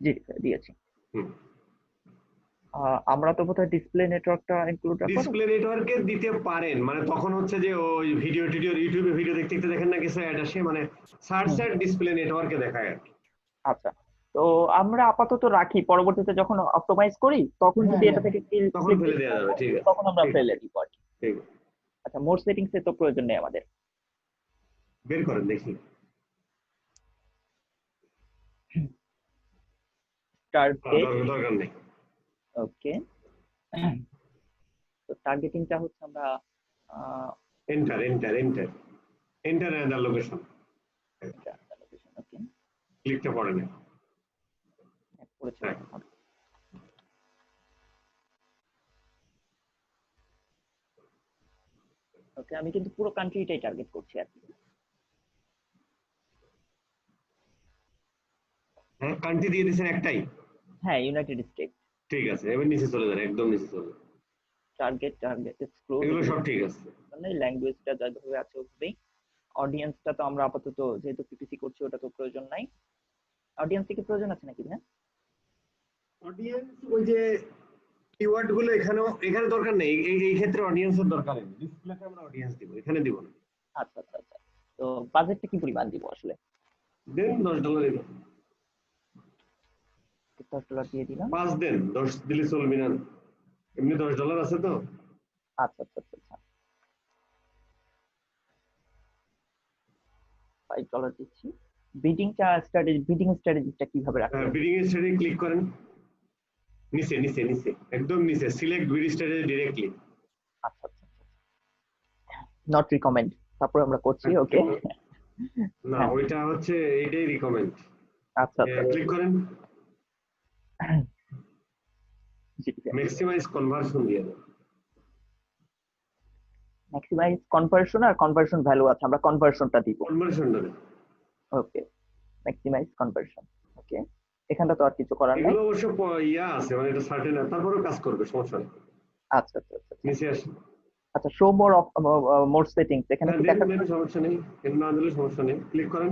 জি দিয়েছি। হুম। আমরা তো বোধহয় ডিসপ্লে নেটওয়ার্কটা ইনক্লুড রাখবো না? ডিসপ্লে নেটওয়ার্কে দিতে পারেন, মানে তখন হচ্ছে যে ওই ভিডিও টিডিও ইউটিউবে ভিডিও দেখতে দেখতে দেখেন না কিছু অ্যাড আসে, মানে সার্চ হুম, অ্যাড ডিসপ্লে নেটওয়ার্কে দেখায় আর কি। আচ্ছা, তো আমরা আপাতত রাখি, পরবর্তীতে যখন অপটোমাইজ করি তখন হ্যাঁ যদি এটা হ্যাঁ, থেকে তখন ক্লিক ফেলে দেওয়া যাবে, ঠিক আছে। তখন আমরা ঠিক ফেলে দিব আর কি। ঠিক আচ্ছা, মোর সেটিংস এর তো প্রয়োজন নেই আমাদের। বের করেন দেখি। টার্গেট, দরকার নেই। ওকে। তো টার্গেটিংটা হচ্ছে আমরা enter enter enter enter and location. Okay, ক্লিকটা পড়ে না। করেছি হ্যাঁ, মনে হয়। ওকে, আমি কিন্তু পুরো কান্ট্রিটাই টার্গেট করছি আর কি। হ্যাঁ, কান্ট্রি দিয়ে দিয়েছেন একটাই। হ্যাঁ, ইউনাইটেড স্টেট। ঠিক আছে, এবার নিচে চলে যান, একদম নিচে চলে যান। টার্গেট এক্সক্লুড এগুলো এগুলো সব ঠিক আছে। মানে ল্যাঙ্গুয়েজটা যাভাবে আছে ওভাবেই। অডিয়েন্সটা তো আমরা আপাতত যেহেতু পিপিসি করছি ওটা তো প্রয়োজন নাই। অডিয়েন্স কি প্রয়োজন আছে নাকি ভাইয়া? অডিয়েন্স ওই যে কিওয়ার্ড গুলো এখানে দরকার নেই, এই ক্ষেত্রে অডিয়েন্সের দরকার নেই, ডিসপ্লেতে আমরা অডিয়েন্স দিব, এখানে দিব না। আচ্ছা আচ্ছা আচ্ছা। তো বাজেটটা কি পরিমাণ দিব আসলে? দেন $10 দিবেন। $10 দিয়ে দিলাম। 5 দেন, 10 দিলে চলবে না, এমনি $10 আছে তো। আচ্ছা আচ্ছা আচ্ছা আচ্ছা। $5 দিচ্ছি। বিডিং স্ট্র্যাটেজিটা কিভাবে রাখতে হবে? বিডিং এর স্ট্যাটাসে ক্লিক করেন, নিচে নিচে নিচে একদম নিচে সিলেক্ট বিডি স্ট্যাটাস ডিরেক্টলি। আচ্ছা আচ্ছা আচ্ছা। নট রিকমেন্ড, তারপর আমরা করছি, ওকে। না হ্যাঁ, ওইটা হচ্ছে এইটাই রিকমেন্ড। আচ্ছা আচ্ছা। ক্লিক করেন, জি, ম্যাক্সিমাইজ কনভার্সন দিয়ে দেন। ম্যাক্সিমাইজ কনভার্সন আর কনভার্সন ভ্যালু আছে, আমরা কনভার্সনটা দিব। কনভার্সনটা দেন। ওকে, ম্যাক্সিমাইজ কনভার্সন। ওকে, এখানটা তো আর কিছু করার নাই। এগুলো অবশ্য ইয়া আছে, মানে এটা সার্টেন না, তারপরেও কাজ করবে, সমস্যা নেই। আচ্ছা আচ্ছা আচ্ছা আচ্ছা। নিচে আসেন। আচ্ছা, show more of more settings এখানে কি দেন দেখাচ্ছে? দেন, সমস্যা নেই, এটা না দিলে সমস্যা নেই, ক্লিক করেন।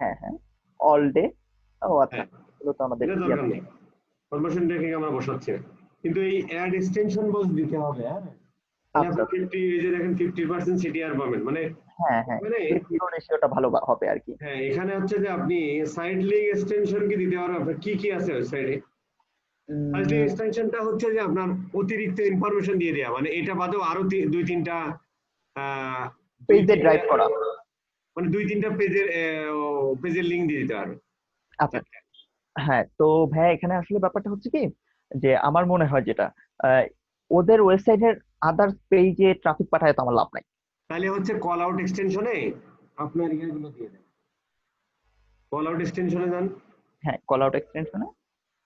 হ্যাঁ হ্যাঁ, অল ডে। ও আচ্ছা, হ্যাঁ, এগুলো তো আমাদের এটা দরকার নেই, কনভার্সন রেখে আমরা বসাচ্ছি না। কিন্তু এই অ্যাড এক্সটেনশন বক্স দিতে হবে, হ্যাঁ। তাহলে আচ্ছা আপনি আচ্ছা। 50, এই যে দেখেন 50% সিটিআর পাবেন, মানে হ্যাঁ হ্যাঁ, মানে রেশিও রেশিওটা ভালো হবে আর কি। হ্যাঁ, এখানে হচ্ছে যে আপনি সাইড লিঙ্ক এক্সটেনশন কি দিতে পারবেন, আপনার কি কি আছে ওয়েবসাইটে। সাইড লিঙ্ক এক্সটেনশনটা হচ্ছে যে আপনার অতিরিক্ত ইনফরমেশন দিয়ে দেওয়া, মানে এটা বাদেও আরো দুই তিনটা পেজে ড্রাইভ করা। মানে দুই তিনটা পেজের লিঙ্ক দিয়ে দিতে পারবেন। আচ্ছা, হ্যাঁ। তো ভাই এখানে আসলে ব্যাপারটা হচ্ছে কি, যে আমার মনে হয় যেটা আহ, ওদের ওয়েবসাইটের আদার্স পেজে ট্রাফিক পাঠায় তো আমার লাভ নাই। তাহলে হচ্ছে কল আউট এক্সটেনশনে আপনার ইয়েগুলো দিয়ে দেন, কল আউট এক্সটেনশনে যান। হ্যাঁ, কল আউট এক্সটেনশনে।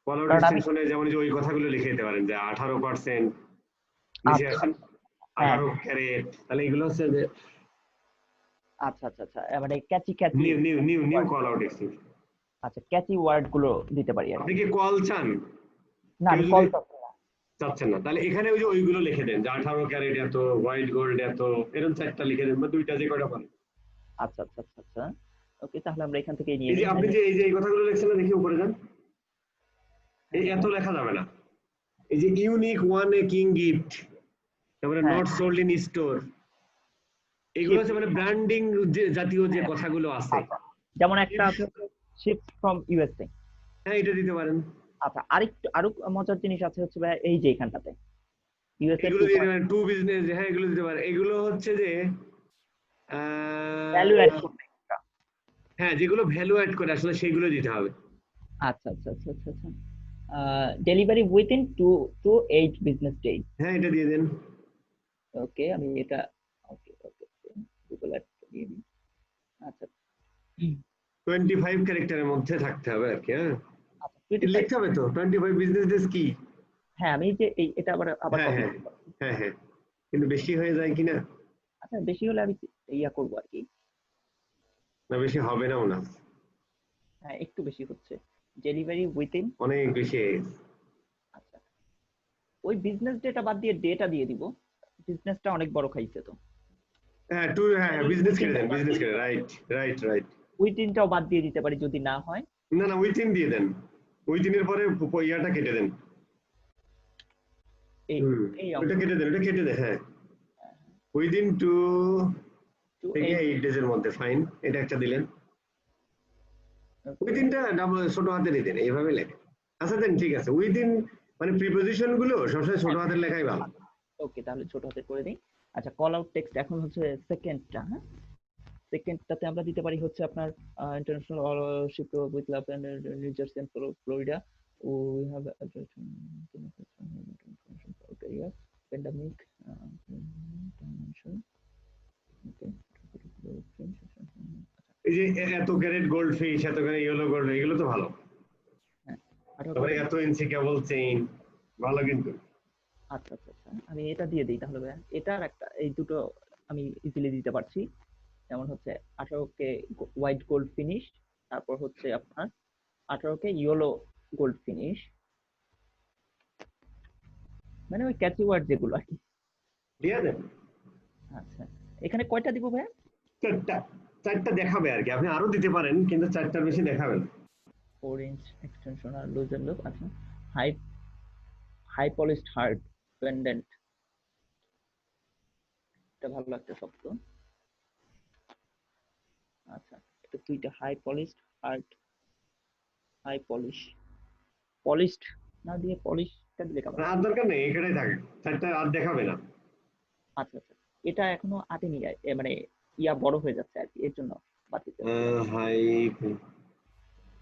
কল আউট কারণ আমি এক্সটেনশনে যেমন যে ওই কথাগুলো লিখে দিতে পারেন যে 18%, নিচে আচ্ছা, আসেন হ্যাঁ 18 হ্যাঁ, ক্যারেট, তাহলে এগুলো হচ্ছে যে আচ্ছা আচ্ছা আচ্ছা, মানে catchy catchy new word. Call out extension. আচ্ছা, ক্যাচি ওয়ার্ড গুলো দিতে পারি আর আপনি কি। কি কল চান? না, কেউ আমি যদি কল চাচ্ছি না। চাচ্ছেন না, তাহলে এখানে ওই যে ওইগুলো লিখে দেন যে 18 ক্যারেট এত, হোয়াইট গোল্ড এত, এরকম 4টা লিখে দেন বা 2টা, যে কয়টা পারেন। আচ্ছা আচ্ছা আচ্ছা আচ্ছা। ওকে, তাহলে আমরা এখান থেকে নিয়ে এই যে নিই, আপনি হ্যাঁ। যে এই যে এই কথাগুলো লিখছেন না, দেখি উপরে যান, এই হ্যাঁ এত হ্যাঁ লেখা যাবে না। এই যে unique one a king gift, তারপরে হ্যাঁ, নট সোল্ড ইন স্টোর, এগুলো শিপ। হচ্ছে মানে ব্র্যান্ডিং জাতীয় যে কথাগুলো আছে। আচ্ছা, যেমন একটা আছে শিপ ফ্রম ইউএসএ। হ্যাঁ, এটা দিতে পারেন। আচ্ছা, আরো মজার জিনিস আছে হচ্ছে ভাই, এই যে এখানটাতে ইউএসএ এগুলো টু দিতে পারেন, টু বিজনেস, হ্যাঁ এগুলো দিতে পারেন। এগুলো হচ্ছে যে ভ্যালু অ্যাড আহ, করবে। হ্যাঁ, যেগুলো ভ্যালু অ্যাড করে আসলে সেইগুলো দিতে হবে। আচ্ছা আচ্ছা আচ্ছা আচ্ছা আচ্ছা। Delivery within 2 to 8 business days. হ্যাঁ, এটা দিয়ে দেন। ওকে, আমি এটা, ওকে ওকে, গুগল অ্যাড দিয়ে দিই। আচ্ছা। 25 ক্যারেক্টারের মধ্যে থাকতে হবে আর কি, হ্যাঁ। আচ্ছা, 25। লিখতে হবে তো 25 বিজনেস ডেজ কি। হ্যাঁ, আমি যে এটা আবার আবার হ্যাঁ কপি হ্যাঁ করব। হ্যাঁ হ্যাঁ, কিন্তু বেশি হয়ে যায় কিনা, আচ্ছা, বেশি হলে আমি ইয়া করবো আর কি। না বেশি হবে না মনে হয়, হ্যাঁ, একটু বেশি হচ্ছে। Delivery within. অনেক বেশি হয়ে গেছে। আচ্ছা, ওই বিজনেস ডেটা বাদ দিয়ে ডেটা দিয়ে দিব। বিজনেসটা অনেক বড় খাইছে তো। হ্যাঁ হ্যাঁ, বিজনেস কেটে দেন, উইথিনটাও বাদ বিজনেস দিয়ে কেটে, দিতে পারি। Right right right. উইথিনটাও বাদ দিয়ে দিতে পারি যদি না হয়। না না, উইথিন দিয়ে দেন, উইথিনের পরে ইয়াটা কেটে দেন। এই এই ওইটা অংশটা কেটে দেন, ওইটা কেটে দেন, হ্যাঁ। উইদিন 2 টু থেকে 8। 8 ডেজের মধ্যে, ফাইন, এটা একটা দিলেন। ওকে উইদিনটা ডাবল ছোট হাতেরই দেন, এইভাবে লেখেন। আচ্ছা দেন, ঠিক আছে, উইদিন মানে প্রিপোজিশন গুলো সবসময় ছোট হাতের লেখাই ভালো। ওকে, তাহলে ছোট হাতে করে দিই। আচ্ছা, কল আউট টেক্সট এখন হচ্ছে সেকেন্ডটা, হ্যাঁ। সেকেন্ডটাতে আমরা দিতে পারি হচ্ছে আপনার international ship with love and New Jersey and Florida, we have pandemic dimension. Okay, এই যে এত ক্যারেট গোল্ড ফিশ, এত ক্যারেট ইয়েলো গোল্ড, এগুলো তো ভালো। হ্যাঁ, 18 তারপরে ক্যারেট। এত ইঞ্চি কেবল চেইন, ভালো কিন্তু। আচ্ছা আচ্ছা আচ্ছা, আমি এটা দিয়ে দিই তাহলে ভাইয়া। এটার একটা, এই দুটো আমি ইজিলি দিতে পারছি। যেমন হচ্ছে 18K হোয়াইট গোল্ড ফিনিশ, তারপর হচ্ছে আপনার 18K ইয়েলো গোল্ড ফিনিশ, মানে ওই ক্যাচি ওয়ার্ড যেগুলো আর কি। দিয়ে দেন। আচ্ছা, এখানে কয়টা দিব ভাইয়া? চারটা চারটা দেখাবে আর কি, আপনি আরো দিতে পারেন কিন্তু চারটার বেশি দেখাবেন। 4 ইঞ্চ এক্সটেনশন আর লুজার লুপ। আচ্ছা, high high polished heart pendant, এটা ভালো লাগছে সব তো। আচ্ছা, এটা দুইটা high polished heart, high polished না দিয়ে পলিশটা দিলে কেমন আর হয়? দরকার নেই, এখানেই থাকে, চারটা আর দেখাবে না। আচ্ছা আচ্ছা, এটা এখনো আটেনি, মানে ইয়া বড় হয়ে যাচ্ছে আর কি, এর জন্য বাদ দিতে হচ্ছে আর কি। হাই,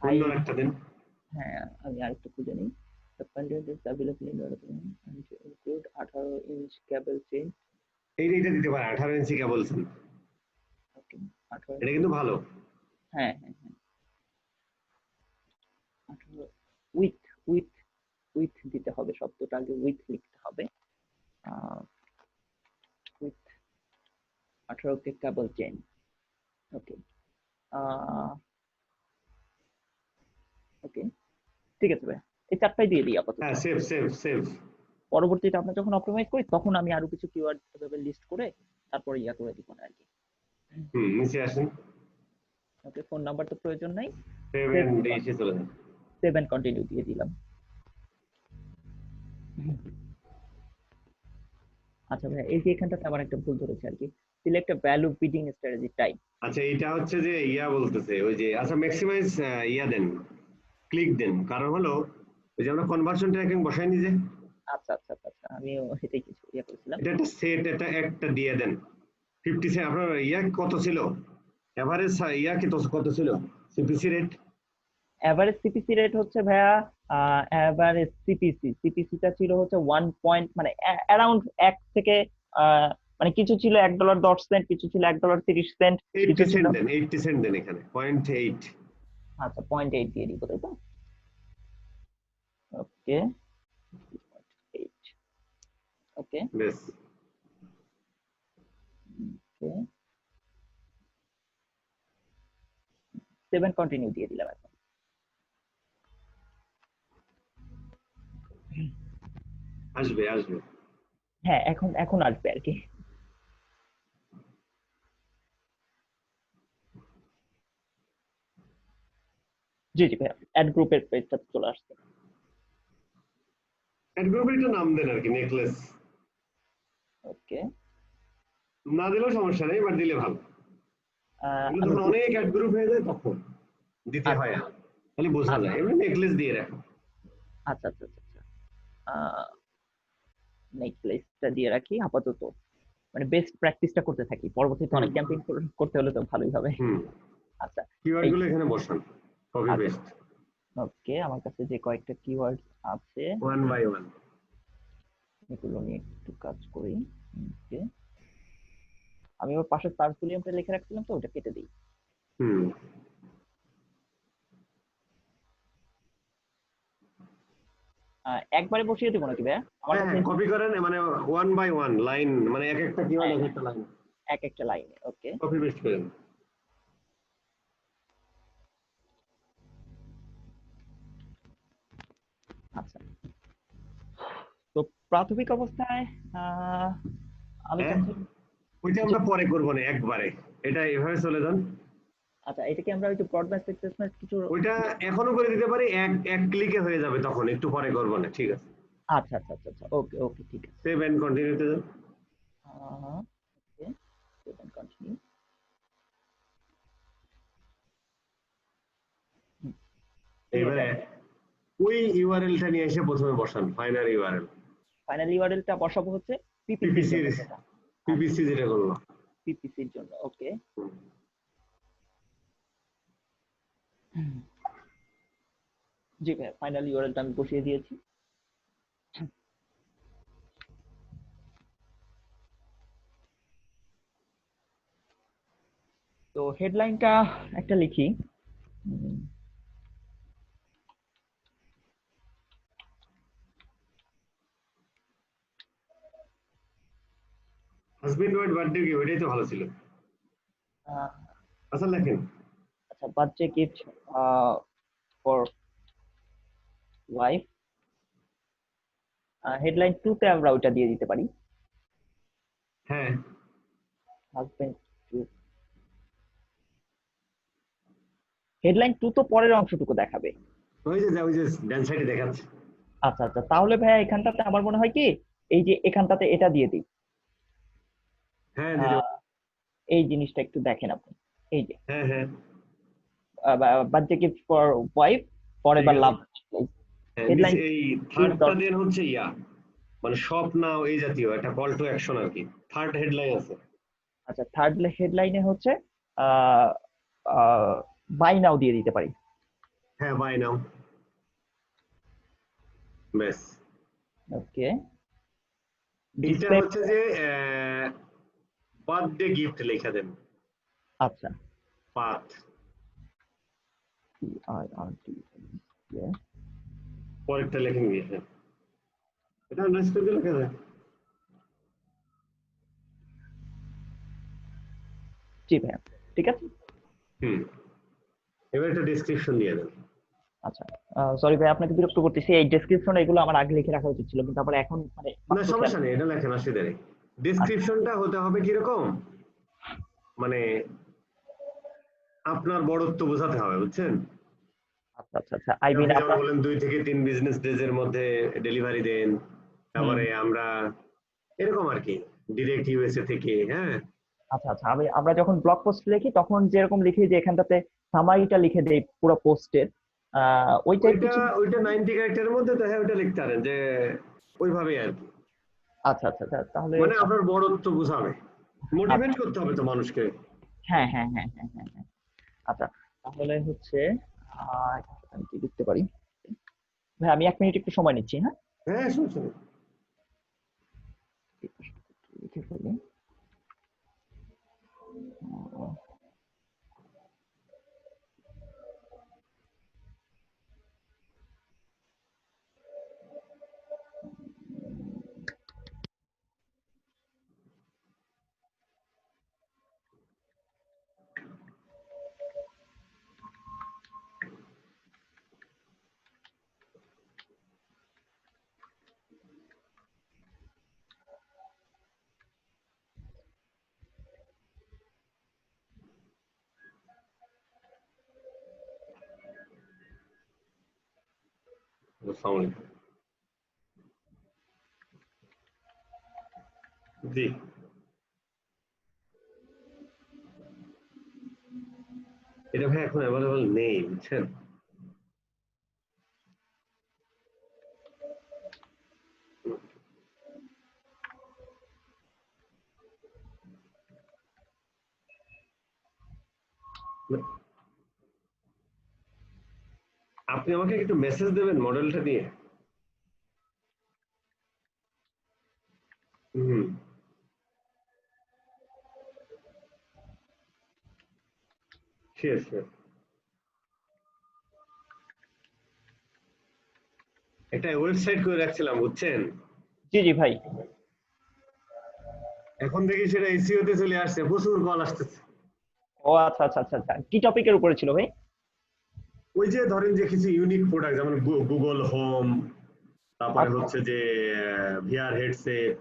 হাই, অন্য একটা দিন। হ্যাঁ আমি আরেকটু খুঁজে নিই। The content is available in order to include 18 inch cable chain. এইটা দিতে পারে, 18 ইঞ্চি বলছেন, ওকে, 18 এটা ইঞ্চি, কিন্তু ভালো। হ্যাঁ হ্যাঁ হ্যাঁ, 18 উইথ উইথ উইথ দিতে হবে, শব্দটা আগে উইথ লিখতে হবে। With 18 K cable chain. ওকে, ওকে, ঠিক আছে ভাই, এই চারটাই দিয়ে দিই আপাতত। হ্যাঁ, সেভ সেভ সেভ। পরবর্তীতে আমরা যখন অপটিমাইজ করি তখন আমি আরো কিছু কিওয়ার্ড এভাবে লিস্ট করে তারপরে ইয়া করে দিব আর কি। নিচে আসেন, ওকে, ফোন নাম্বার তো প্রয়োজন নাই, সেভ সেভ, এন্ড এসে চলে যান। সেভ এন্ড কন্টিনিউ দিয়ে দিলাম। আচ্ছা ভাই, এই যে এখানটাতে আমার একটা ভুল ধরেছে আর কি, select a value bidding strategy type. আচ্ছা, এটা হচ্ছে যে বলতেছে ওই যে, আচ্ছা ম্যাক্সিমাইজ দেন, ক্লিক দেন, কারণ হলো ওই যে আমরা কনভার্সন ট্র্যাকিং বসাইনি যে, আচ্ছা আচ্ছা আচ্ছা আচ্ছা, আমিও এটাই কিছু ইয়া করেছিলাম। এটা একটা সেট, এটা একটা দিয়ে দেন। 50 আপনার কত ছিল, এভারেজ কত ছিল, CPC rate? Average CPC rate হচ্ছে ভাইয়া, এভারেজ সিপিসিটা ছিল হচ্ছে 1 পয়েন্ট, মানে অ্যারাউন্ড 1 থেকে মানে কিছু ছিল $1.10, কিছু ছিল $1.30, 80 কিছু ছিল, সেন্ট দেন, 80 সেন্ট দেন এখানে, 0.8। আচ্ছা 0.8 দিয়ে দিব, তাই তো? ওকে, 8, ওকে বেশ। ওকে, 7 কন্টিনিউ দিয়ে দিলাম এখন। আসবে আসবে। হ্যাঁ, এখন এখন আসবে আর কি। জি জি ভাইয়া, অ্যাড গ্রুপের পেজটা চলে আসছে। অ্যাড গ্রুপের একটা নাম দেন আর কি, নেকলেস। ওকে, না দিলেও সমস্যা নেই, বাট দিলে ভালো। এগুলো আমি যখন অনেক অ্যাড গ্রুপ হয়ে যায় তখন দিতে হয়, আচ্ছা আর খালি বোঝা যায়, এমনি নেকলেস দিয়ে রাখো। আচ্ছা আচ্ছা আচ্ছা আচ্ছা, নেকলেসটা দিয়ে রাখি আপাতত, মানে বেস্ট প্র্যাকটিসটা করতে থাকি, পরবর্তীতে হুম অনেক ক্যাম্পেইন করতে হলে তো ভালোই হবে। হুম। আচ্ছা, কিওয়ার্ড এই, গুলো এখানে বসান, কপি আচ্ছা, পেস্ট, ওকে, আমার কাছে যে কয়েকটা কিওয়ার্ড আছে ওয়ান বাই ওয়ান। এগুলো নিয়ে একটু কাজ করি। ওকে, আমি ওর পাশে সার্চ ভলিউমটা লিখে রাখছিলাম, তো ওটা কেটে দিই। হুম। একবারে বসিয়ে দেবো নাকি ভাইয়া? আমার হ্যাঁ কাছে, হ্যাঁ, কপি করেন, মানে ওয়ান বাই ওয়ান লাইন, মানে এক একটা কিওয়ার্ড হ্যাঁ এক হ্যাঁ, একটা লাইন এক একটা লাইনে, ওকে। কপি পেস্ট করেন। আচ্ছা, তো প্রাথমিক অবস্থায় আহ, আমি হ্যাঁ, চাচ্ছি ওইটা যে, আমরা পরে করবো না একবারে, এটা এভাবে চলে যান। আচ্ছা এটাকে আমরা একটু ব্রডব্যান্ড রিপ্লেসমেন্ট কিছু, ওইটা এখনো করে দিতে পারি, এক এক ক্লিকে হয়ে যাবে, তখন একটু পরে করবো না, ঠিক আছে। আচ্ছা আচ্ছা আচ্ছা আচ্ছা, ওকে ওকে, ঠিক আছে। সেভ এন্ড কন্টিনিউতে যান। ওকে, সেভ এন্ড কন্টিনিউ। এই যে এবারে দেখ, ওই ইউআরএলটা নিয়ে এসে প্রথমে বসান, ফাইনাল ইউআরএল, ফাইনাল ইউআরএলটা বসাবো হচ্ছে পিপিসির পিপিসি, জন্য যেটা। আচ্ছা, পিপিসি যেটা করলো। পিপিসির জন্য, ওকে। জি ভাই, ফাইনাল ইউআরএলটা আমি বসিয়ে দিয়েছি। তো হেডলাইনটা একটা লিখি। হাজবেন্ড ওয়াইফ বার্থডে কি, ওইটাই তো ভালো ছিল। আচ্ছা লেখেন। আচ্ছা, birthday gift for wife, headline 2 তে আমরা ওইটা দিয়ে দিতে পারি, হ্যাঁ, হাজবেন্ড টু হেডলাইন 2 তো পরের অংশটুকু দেখাবে। ওই যে ডান সাইডে দেখাচ্ছে। আচ্ছা আচ্ছা, তাহলে ভাইয়া এখানটাতে আমার মনে হয় কি, এই যে এখানটাতে এটা দিয়ে দিই। হ্যাঁ দিতে আহ, পারো। এই জিনিসটা একটু দেখেন আপনি। এই যে হ্যাঁ হ্যাঁ birthday gift for wife for ঠিক এভার আছে। লাভ। হ্যাঁ হেডলাইন এই থার্ডটা দেন হচ্ছে মানে শপ নাও এই জাতীয় একটা কল টু অ্যাকশন আর কি। থার্ড হেডলাইন আছে। আচ্ছা, থার্ড হেডলাইনে হচ্ছে বাই নাও দিয়ে দিতে পারি। হ্যাঁ বাই নাও, ব্যাস। ওকে। এটা ডিসপ্লে। হচ্ছে যে বার্থডে গিফট লেখা দেন। আচ্ছা। পাথ। PRRT, পরেরটা লেখেন গিয়ে, হ্যাঁ এটা নাইস করে লেখা যায়। জি ভাইয়া, ঠিক আছে। হুম, এবার একটা ডেসক্রিপশন দিয়ে দেন। আচ্ছা, সরি ভাই আপনাকে বিরক্ত করতেছি, এই ডেসক্রিপশন এগুলো আমার আগে লিখে রাখা উচিত ছিল, কিন্তু আবার এখন মানে না মাত্র খেয়াল। সমস্যা নেই, এটা লেখেন অসুবিধা নেই। আচ্ছা ডেসক্রিপশনটা হতে হবে কিরকম, মানে আপনার বড়ত্ব বোঝাতে হবে, বুঝছেন? আচ্ছা আচ্ছা আচ্ছা, আই মিন আপনি যেমন আপনার। বলেন 2 থেকে 3 বিজনেস ডেজ এর মধ্যে ডেলিভারি দেন, হুম। তারপরে আমরা এরকম আর কি, ডিরেক্ট ইউএসএ থেকে, হ্যাঁ। আচ্ছা আচ্ছা, আমরা যখন ব্লগ পোস্ট লিখি তখন যেরকম লিখি যে এখানটাতে সামারিটা লিখে দেই পুরো পোস্টের, ওই টাইপ ওইটা কিছু। ওইটা 90 ক্যারেক্টারের মধ্যে, তো হ্যাঁ ওইটা লিখতে পারেন যে ওইভাবেই আর কি। আচ্ছা আচ্ছা আচ্ছা, তাহলে মানে আপনার বড়ত্ব বোঝাবে, মোটিভেট আচ্ছা, করতে হবে তো মানুষকে। হ্যাঁ হ্যাঁ হ্যাঁ হ্যাঁ হ্যাঁ হ্যাঁ। আচ্ছা, তাহলে হচ্ছে আমি কি লিখতে পারি? ভাই আমি 1 মিনিট একটু সময় নিচ্ছি, হ্যাঁ। হ্যাঁ সমস্যা নেই। লিখে ফেলি। আসসালামু আলাইকুম। জি, এটা ভাই এখন অ্যাভেলেবল নেই, বুঝছেন? আপনি আমাকে একটু মেসেজ দেবেন মডেলটা দিয়ে। হুম, শিওর শিওর। একটা ওয়েবসাইট করে রাখছিলাম, বুঝছেন? জি জি ভাই। এখন দেখি সেটা এসইও তে চলে আসছে, প্রচুর কল আসতেছে। ও আচ্ছা আচ্ছা আচ্ছা আচ্ছা, কি টপিকের উপরে ছিল ভাই? ওই যে ধরেন যে কিছু ইউনিক প্রোডাক্ট, যেমন গুগল হোম, তারপরে আচ্ছা হচ্ছে যে ভিআর হেডসেট।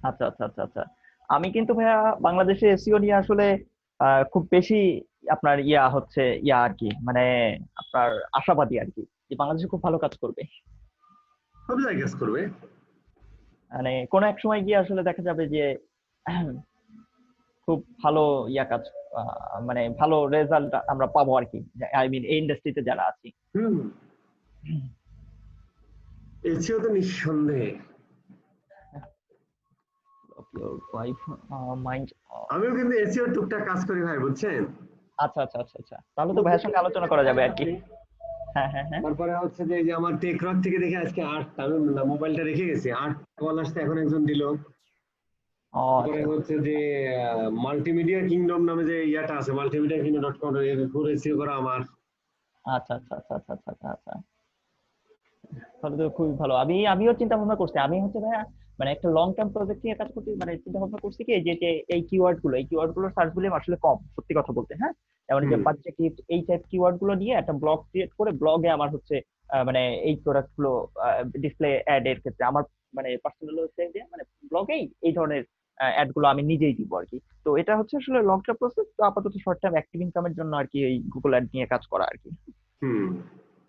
আচ্ছা আচ্ছা আচ্ছা আচ্ছা। আমি কিন্তু ভাইয়া বাংলাদেশে এসইও নিয়ে আসলে খুব বেশি আপনার হচ্ছে আর কি, মানে আপনার আশাবাদী আর কি, যে বাংলাদেশে খুব ভালো কাজ করবে। সব জায়গায় কাজ করবে। মানে কোন এক সময় গিয়ে আসলে দেখা যাবে যে খুব ভালো কাজ, মানে ভালো রেজাল্ট আমরা পাবো আর কি, আই মিন এই ইন্ডাস্ট্রিতে যারা আছি। হুম, এসইও তো নিঃসন্দেহে। Your wife, mind. আমিও কিন্তু এসইও টুকটাক কাজ করি ভাই, বুঝছেন? আচ্ছা আচ্ছা আচ্ছা আচ্ছা, তাহলে তো ভাইয়ের সঙ্গে আলোচনা করা যাবে আর কি। আপনি হ্যাঁ হ্যাঁ হ্যাঁ। তারপরে হচ্ছে যে এই যে আমার টেকরক থেকে দেখে আজকে 8টা, আমি মোবাইলটা রেখে গেছি, 8টা কল আসতে এখন একজন দিল। ও তারপরে আচ্ছা হচ্ছে যে মাল্টিমিডিয়া কিংডম নামে যে ইয়াটা আছে, মাল্টিমিডিয়া কিংডম .com, এর পুরো এসইও করা আমার। আচ্ছা আচ্ছা আচ্ছা আচ্ছা আচ্ছা আচ্ছা আচ্ছা। তাহলে তো খুবই ভালো। আমিও চিন্তা ভাবনা করছি, আমি হচ্ছে ভাইয়া মানে একটা লং টার্ম প্রজেক্ট নিয়ে কাজ করতে, মানে চিন্তা ভাবনা করছি কি, যে যে এই কিওয়ার্ড গুলোর সার্চ ভলিউম আসলে কম, সত্যি কথা বলতে, হ্যাঁ। যেমন এই যে হুম, বাচ্চা গিফট, এই টাইপ কিওয়ার্ড গুলো নিয়ে একটা ব্লগ ক্রিয়েট করে, ব্লগে আমার হচ্ছে মানে এই প্রোডাক্ট গুলো ডিসপ্লে অ্যাড এর ক্ষেত্রে আমার মানে পার্সোনাল হচ্ছে যে মানে ব্লগেই এই ধরনের অ্যাড গুলো আমি নিজেই দিব আর কি। তো এটা হচ্ছে আসলে লং টার্ম প্রসেস, তো আপাতত শর্ট টার্ম অ্যাক্টিভ ইনকামের জন্য আর কি এই গুগল অ্যাড নিয়ে কাজ করা আর কি। হুম।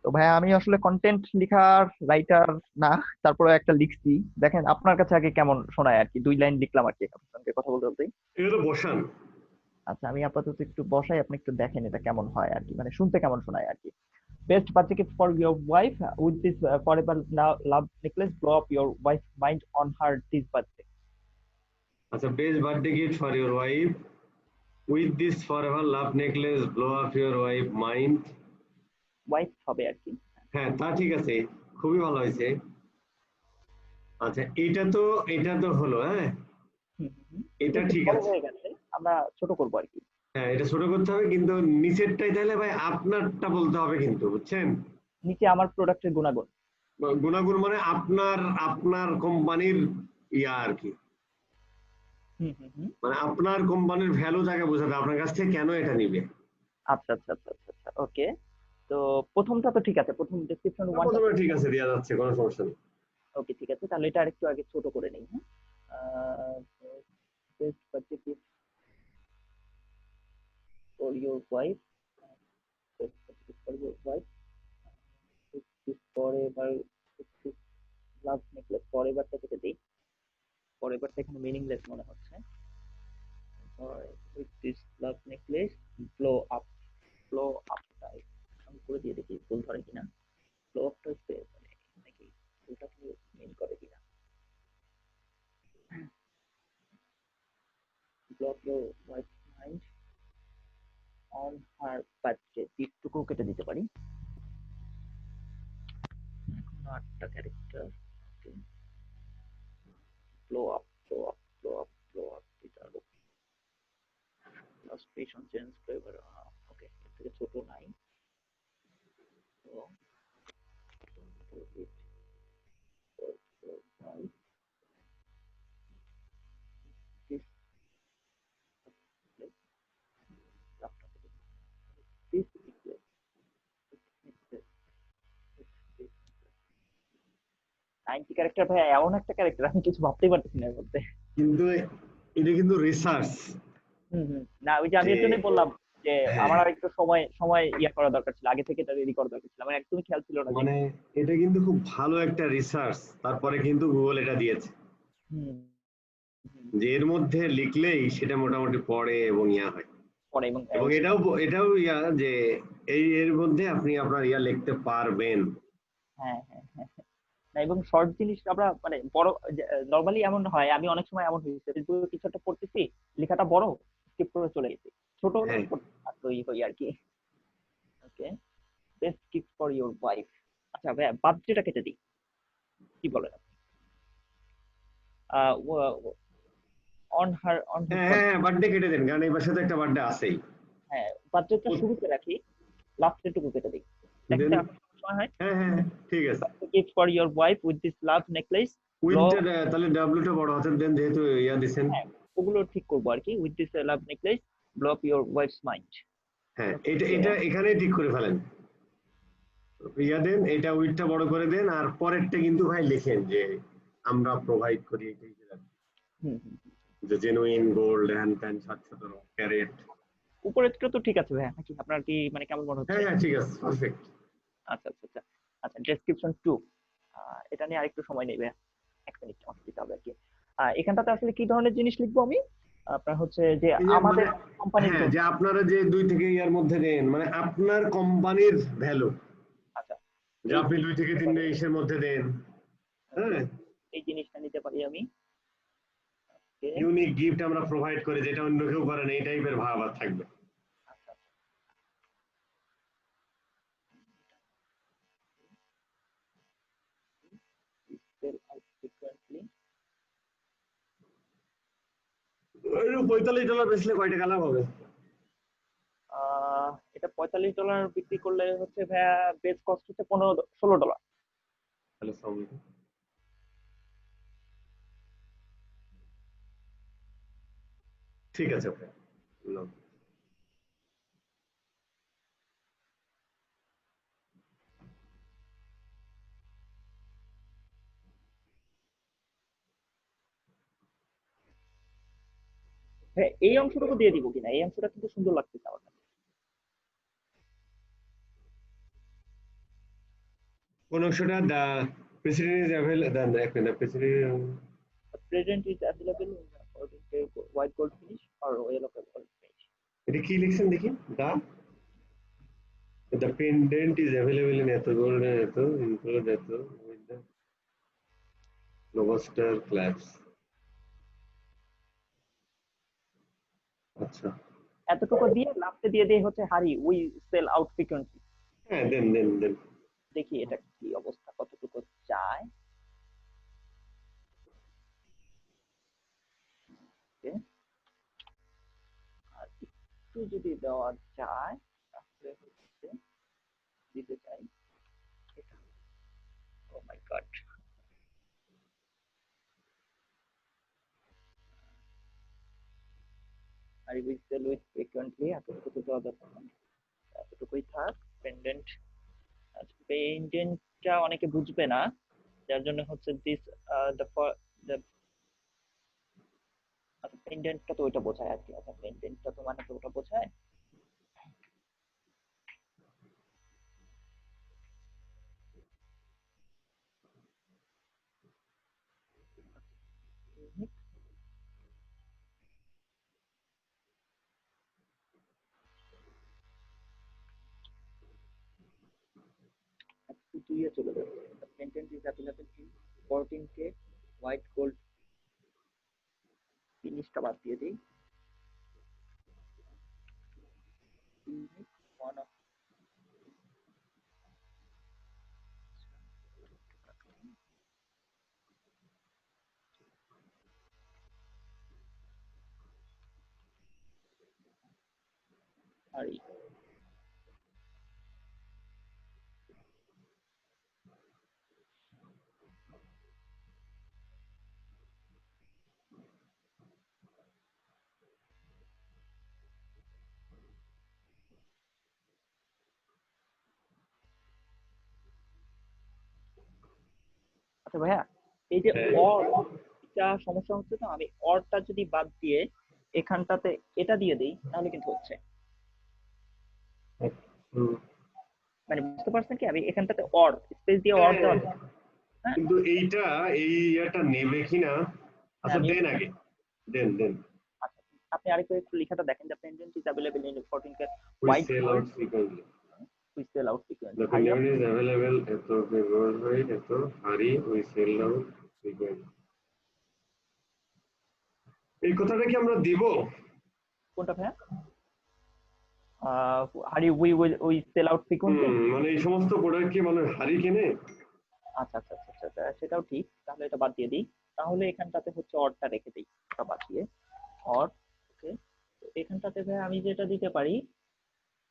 তো ভাইয়া আমি আসলে কন্টেন্ট লেখার রাইটার না, তারপরে একটা লিখছি। দেখেন আপনার কাছে আগে কেমন শোনায় আর কি, 2 লাইন লিখলাম আর কি আপনার সঙ্গে কথা বলতে বলতেই। এটা তো বসান। আচ্ছা আমি আপাতত একটু বসাই, আপনি একটু দেখেন এটা কেমন হয় আর কি, মানে শুনতে কেমন শোনায় আর কি। Best birthday gift for your wife with this forever love necklace blow up your wife mind on her this birthday. আচ্ছা, best birthday gift for your wife with this for ever love necklace blow up your wife mind. Wife হবে আর কি। হ্যাঁ, তা ঠিক আছে, খুবই ভালো হয়েছে। আচ্ছা, এটা তো হলো, হ্যাঁ, হুম, হুম, হুম। এটা এটা একটু ঠিক বড় আছে। হয়ে গেছে, আমরা ছোট করবো আর কি। হ্যাঁ, এটা ছোট করতে হবে, কিন্তু নিচেরটাই তাহলে ভাই আপনারটা বলতে হবে কিন্তু, বুঝছেন? নিচে আমার প্রোডাক্টের গুণাগুণ। গুণাগুণ মানে আপনার আপনার কোম্পানির ইয়া আর কি, হুম, হুম, হুম। মানে আপনার কোম্পানির ভ্যালু তাকে বোঝাতে, আপনার কাছ থেকে কেন এটা নিবে। আচ্ছা আচ্ছা আচ্ছা আচ্ছা আচ্ছা, ওকে। তো প্রথমটা তো ঠিক আছে, প্রথম ডেসক্রিপশন ওয়ানটা প্রথমে তো ঠিক ঠিক আছে, আছে। দেওয়া যাচ্ছে, কোনো সমস্যা নেই। ওকে ঠিক আছে, তাহলে এটা আরেকটু আগে ছোট করে নেই, হ্যাঁ। Best birthday gift for your wife, best birthday gift for your wife for ever love necklace, for এভারটা কেটে দিই, ফর এভারটা এখানে মিনিংলেস মনে হচ্ছে। With this love necklace blow up, blow আপটা আমি করে দিয়ে দেখি ভুল ধরে কিনা। ব্লো আপটা হচ্ছে মানে নাকি ফুলটাকে মিন করে কিনা। Block your wife mind on her birthday, দিকটুকু কেটে দিতে পারি। এখন 8টা character. Okay, blow up, blow up, blow up, blow up, এটা হলো last passion change flavour. Okay, এর থেকে ছোট নাই। তো it for your wife, this necklace, this necklace, this 90 character ভাই, এমন একটা ক্যারেক্টার আমি কিছু ভাবতেই পারতেছি না এর মধ্যে। কিন্তু এটা কিন্তু রিসার্চ, হুম, হুম। না ওই যে আমি যে এর জন্যই বললাম যে হ্যাঁ, আমার আর একটু সময় সময় ইয়ে করা দরকার ছিল, আগে থেকে এটা রেডি করা দরকার ছিল, আমার একদমই খেয়াল ছিল না যে মানে এটা কিন্তু খুব ভালো একটা রিসার্চ, তারপরে কিন্তু গুগল এটা দিয়েছে হুম, হুম, যে এর মধ্যে লিখলেই সেটা মোটামুটি পড়ে এবং ইয়া হয়। পরে এবং এবং এটাও ইয়া যে এই এর মধ্যে আপনি আপনার ইয়া লিখতে পারবেন। হ্যাঁ হ্যাঁ হ্যাঁ হ্যাঁ। না, এবং শর্ট জিনিস আমরা মানে বড়, নর্মালি এমন হয়, আমি অনেক সময় এমন হয়েছে ফেসবুকে কিছু একটা পড়তেছি, লেখাটা বড়, স্কিপ করে চলে গেছি, ছোট হলে হ্যাঁ, আগ্রহী হই আর কি। Okay, best gift for your wife. আচ্ছা ভাইয়া বার্থডেটা কেটে দিই, কি বলেন? অন হিজ হ্যাঁ, হ্যাঁ, বার্থডে। হ্যাঁ, বার্থডে কেটে দেন, কারণ এই পাশে তো একটা বার্থডে আছেই। হ্যাঁ, বার্থডেটা ও- শুরুতে রাখি, লাস্টের টুকু কেটে দিই। দেখেন দেন, তো এখন কেমন সময় হয়। হ্যাঁ, হ্যাঁ, হ্যাঁ, ঠিক আছে। Gift for your wife with this love necklace blow. With তাহলে ডাব্লিউটা বড় হাতের দেন, যেহেতু ইয়া দিছেন। হ্যাঁ, ওগুলো ঠিক করবো আর কি, with this love necklace blow up your wife's mind. হ্যাঁ, এটা ওকে। এটা এখানেই ঠিক করে ফেলেন। ইয়া দেন, এটা উইথটা বড় করে দেন, আর পরেরটা কিন্তু ভাই লিখেন যে আমরা প্রোভাইড করি এটাই দিলাম, হুম হুম হুম। যে জেনুইন গোল্ড হ্যান্ড প্যান 717 ক্যারেট। উপরেরটা তো ঠিক আছে ভাইয়া, নাকি আপনার কি মানে কেমন মনে হচ্ছে? হ্যাঁ, হ্যাঁ, ঠিক আছে, পারফেক্ট। আচ্ছা আচ্ছা আচ্ছা। আচ্ছা ডেসক্রিপশন 2, এটা নিয়ে আরেকটু সময় নেবে, 1 মিনিট আমাকে দিতে হবে আর কি। এখানটাতে আসলে কি ধরনের জিনিস লিখবো আমি? আপনার হচ্ছে যে এই যে মানে, আমাদের কোম্পানির হ্যাঁ, জন্য। যে আপনারা যে 2 থেকে ইয়ার মধ্যে দেন, মানে আপনার কোম্পানির ভ্যালু, আচ্ছা, যে এই আপনি জিনিসটা 2 থেকে 3 পারি। ইসের মধ্যে দেন। ওকে, হ্যাঁ, এই জিনিসটা নিতে পারি আমি। ওকে। ইউনিক গিফট আমরা প্রোভাইড করি, যেটা অন্য কেউ করে না, এই টাইপের ভাব আর থাকবে। আচ্ছা sell out frequently। 45 ডলার বেচলে কয় টাকা লাভ হবে? এটা $45 বিক্রি করলে হচ্ছে ভাইয়া, বেস কস্ট হচ্ছে 16 $। তাহলে ঠিক আছে, ওকে। হ্যাঁ, এই অংশটুকু দিয়ে দিব কিনা, এই অংশটা কিন্তু সুন্দর লাগতেছে আমার কাছে। কোন অংশটা দা প্রেসিডেন্ট ইজ অ্যাভেলেবল, এক minute, president, present is available in white gold finish or yellow gold finish. এটা কি লিখছেন দেখি? The pendant is available in এত গোল্ড এত ইনক্লুড এত উইথ দ্য লবস্টার ক্ল্যাপস। আচ্ছা, এতটুকু দিয়ে লাস্টে দিয়ে দেই হচ্ছে হারি উই সেল আউট ফ্রিকোয়েন্টলি। হ্যাঁ, দেন। দেখি এটা কি অবস্থা, কতটুকু যায়। Okay, আর একটু যদি দেওয়া যায় তাহলে হচ্ছে দিতে চাই এটা। ও মাই গড, আর উই সেল উইথ ফ্রিকোয়েন্টলি এতটুকু তো দেওয়া যাচ্ছে না, এতটুকুই থাক। পেন্ডেন্ট, পেন্ডেন্টটা অনেকে বুঝবে না, যার জন্য হচ্ছে দিস দ্য দ্য আচ্ছা, পেন্ডেন্টটা তো ওইটা বোঝায় আর কি। আচ্ছা, পেন্ডেন্টটা তো মানে তো ওটা বোঝায়। একটু দুইয়ে চলে যাচ্ছে। Pendant is available in 14K white gold ফিনিশটা বাদ দিয়ে দিই। ওয়ান অফ, আর আচ্ছা ভাইয়া, এই যে হ্যাঁ, অর, এটা সমস্যা হচ্ছে তো, আমি অরটা যদি বাদ দিয়ে এখানটাতে এটা দিয়ে দিই তাহলে কিন্তু হচ্ছে, হুম, মানে বুঝতে পারছেন কি, আমি এখানটাতে অর স্পেস দিয়ে অর হ্যাঁ, দেওয়া যায়। হ্যাঁ, কিন্তু এই ইয়াটা নেবে কিনা? হ্যাঁ, আচ্ছা, আমি দেন একটু আগে, দেন। আচ্ছা, আপনি আরেকটু একটু লেখাটা দেখেন, the pendant is available in 14K we white sell gold out frequently, we sell out frequently, the hurry of. Pendant is available এত গোল্ড হোয়াইট এত hurry we sell out frequently. এই কথাটা কি আমরা দিব? কোনটা ভাইয়া? হারি উই সেল আউট ফ্রিকোয়েন্টলি। মানে এই সমস্ত প্রোডাক্ট কি মানুষ হারি কেনে? আচ্ছা, সেটাও ঠিক, তাহলে এটা বাদ দিয়ে দিই। তাহলে এখানটাতে হচ্ছে অরটা রেখে দিই, ওটা বাদ দিয়ে অর। ওকে, তো এখানটাতে ভাই আমি যেটা দিতে পারি,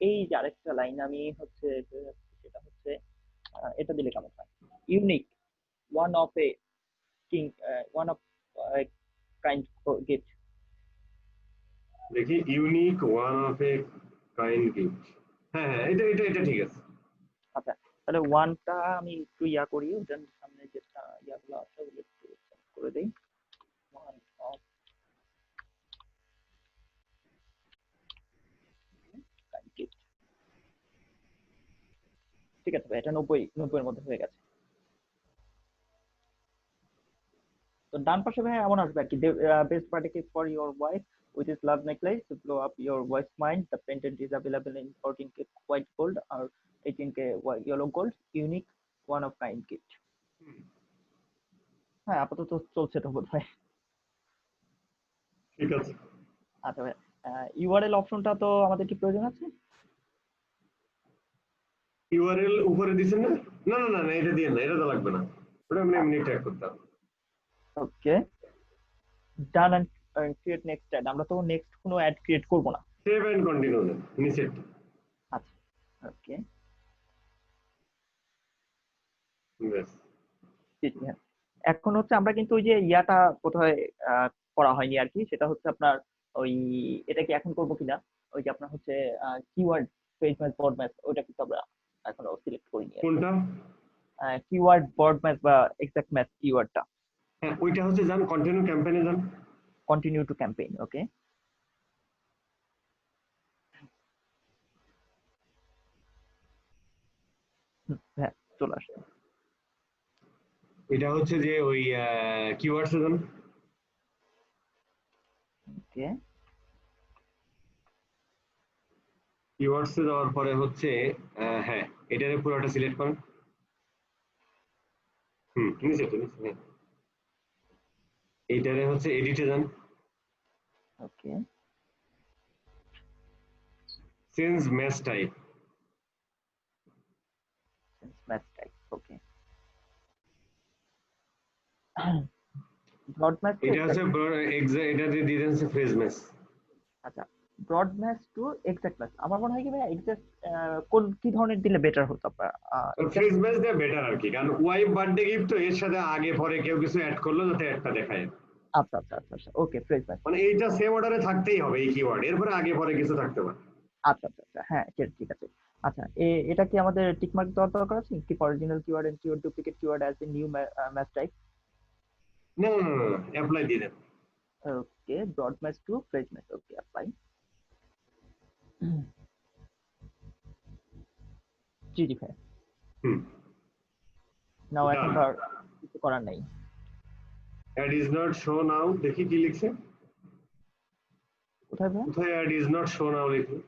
এই যে আরেকটা লাইন আমি হচ্ছে সেটা হচ্ছে এটা দিলে কেমন হয়? Unique, one of a king, one of kind gift. দেখি, unique one of a kind gift. হ্যাঁ, এটা ঠিক আছে। আচ্ছা, তাহলে ওয়ানটা আমি একটু ইয়া করি, ওটার সামনে যেটা ইয়াগুলো আছে ওগুলো একটু চেঞ্জ করে দিই। ওয়ান অফ কাইন্ড গিফট, ঠিক আছে ভাই, এটা 90 এর মধ্যে হয়ে গেছে। তো ডান পাশে ভাই এমন আসবে আর কি, best party gift for your wife with is love necklace to blow up your wife mind, the pendant is available in 14K white gold আর 18K yellow gold, unique, one of kind gift. হ্যাঁ, আপাতত চলছে তো বোধ হয়। ঠিক আছে। আচ্ছা ভাই, ইউআরএল অপশনটা তো আমাদের কি প্রয়োজন আছে? ইউআরএল উপরে দিছেন না? না, এটা দিয়ে না, এটা তো লাগবে না, ওটা আমরা এমনি ট্যাগ করতাম। Okay, done and create next ad, আমরা তো নেক্সট কোনো অ্যাড ক্রিয়েট করব না। সেভ এন্ড কন্টিনিউ দেন নিচের। আচ্ছা, ওকে, ব্যাস। হ্যাঁ। এখন হচ্ছে আমরা কিন্তু ওই যে ইয়াটা কোথায় আহ, করা হয়নি আর কি, সেটা হচ্ছে আপনার ওই, এটা কি এখন করবো কিনা, ওই যে আপনার হচ্ছে keyword page match board match, ওইটা কিন্তু আমরা এখনো সিলেক্ট করিনি আর কি। কোনটা? কিওয়ার্ড বর্ড ম্যাচ বা এক্সাক্ট ম্যাচ কিওয়ার্ডটা। হ্যাঁ, ওইটা হচ্ছে যান কন্টিনিউ ক্যাম্পেইনে যান। কন্টিনিউ টু ক্যাম্পেইন, ওকে। হ্যাঁ, চলে আসছে। এটা হচ্ছে যে ওই কিওয়ার্ডস এর জন্য। ওকে, কিওয়ার্ডস এ যাওয়ার পরে হচ্ছে হ্যাঁ, এটারে পুরোটা সিলেক্ট করেন। নিচে তো নিচে, হ্যাঁ। এইটারে হচ্ছে এডিটে যান, okay, change match type. Match type. Okay, broad match to এটা হচ্ছে এক্সাক্ট। এটা দিয়ে দেন হচ্ছে ফ্রেজ ম্যাচ। আচ্ছা, broad match to exact match. আমার মনে হয় কি ভাই এক্সাক্ট কোন কি ধরনের দিলে বেটার হতো আপনার? এক্সাক্ট। ফ্রেজ ম্যাচ দেওয়া বেটার আর কি, কারণ ওয়াইফ বার্থডে গিফট তো এর সাথে আগে পরে কেউ কিছু অ্যাড করলো যাতে অ্যাডটা দেখায়। আচ্ছা আচ্ছা আচ্ছা আচ্ছা, ওকে, ফ্রেজ ম্যাচ। মানে এইটা সেম অর্ডারে থাকতেই হবে এই কিওয়ার্ড, এরপরে আগে পরে কিছু থাকতে পারে। আচ্ছা আচ্ছা আচ্ছা, হ্যাঁ ঠিক ঠিক আছে। আচ্ছা, এটা কি আমাদের টিক মার্ক দেওয়ার দরকার আছে কি? Original keyword and keyword duplicate keyword as a new match type. না না না, অ্যাপ্লাই দিয়ে দেন। Okay, broad match to phrase match. Okay, apply. জি জি ভাই। হুম, নাও এখন ডান। তো আর কিছু করার নেই। অ্যাড ইজ নট শো নাও, দেখি কি লিখছে। কোথায় ভাই? কোথায় অ্যাড ইজ নট শো নাও লিখি?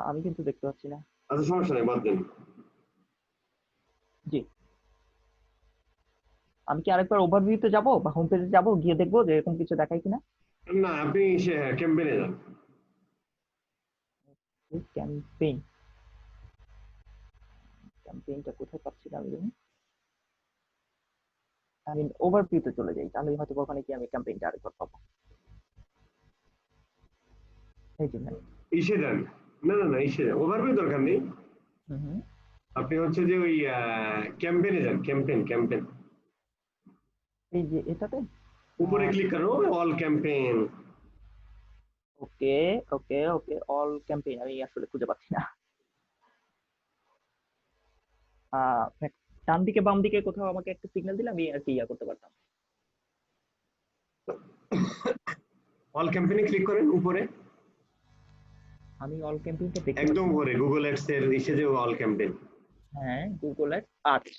আমি কিন্তু দেখতে পাচ্ছি না। আচ্ছা সমস্যা নেই, বাদ দেন। জি, আমি কি আরেকবার ওভারভিউতে যাব বা হোম পেজে যাব, গিয়ে দেখবো যে এরকম কিছু দেখায় কিনা? না, আপনি সে ক্যাম্পেইনে যান। ক্যাম্পেইন, ক্যাম্পেইনটা কোথায় পাচ্ছি না আমি জানি। আমি ওভারভিউতে চলে যাই, তাহলে হয়তো ওখানে কি আমি ক্যাম্পেইনটা আরেকবার পাবো। এই যে ভাই। ইসে যান। না না না, ইসে যান, ওভারভিউ দরকার নেই। হুম হুম। আপনি হচ্ছে যে ওই ক্যাম্পেইনে যান, ক্যাম্পেইন। এই যে এটাতে। উপরে ক্লিক করুন, অল ক্যাম্পেইন। ওকে ওকে ওকে, অল ক্যাম্পেইন আমি আসলে খুঁজে পাচ্ছি না। দেখ, ডান দিকে বাম দিকে কোথাও আমাকে একটা সিগন্যাল দিলে আমি আর কি ইয়া করতে পারতাম। অল ক্যাম্পেইনে ক্লিক করেন উপরে, আমি অল ক্যাম্পেইনটা দেখতে একদম পাচ্ছি না। উপরে গুগল অ্যাডস এর ইসে যে অল ক্যাম্পেইন। হ্যাঁ, গুগল এর আর্টস।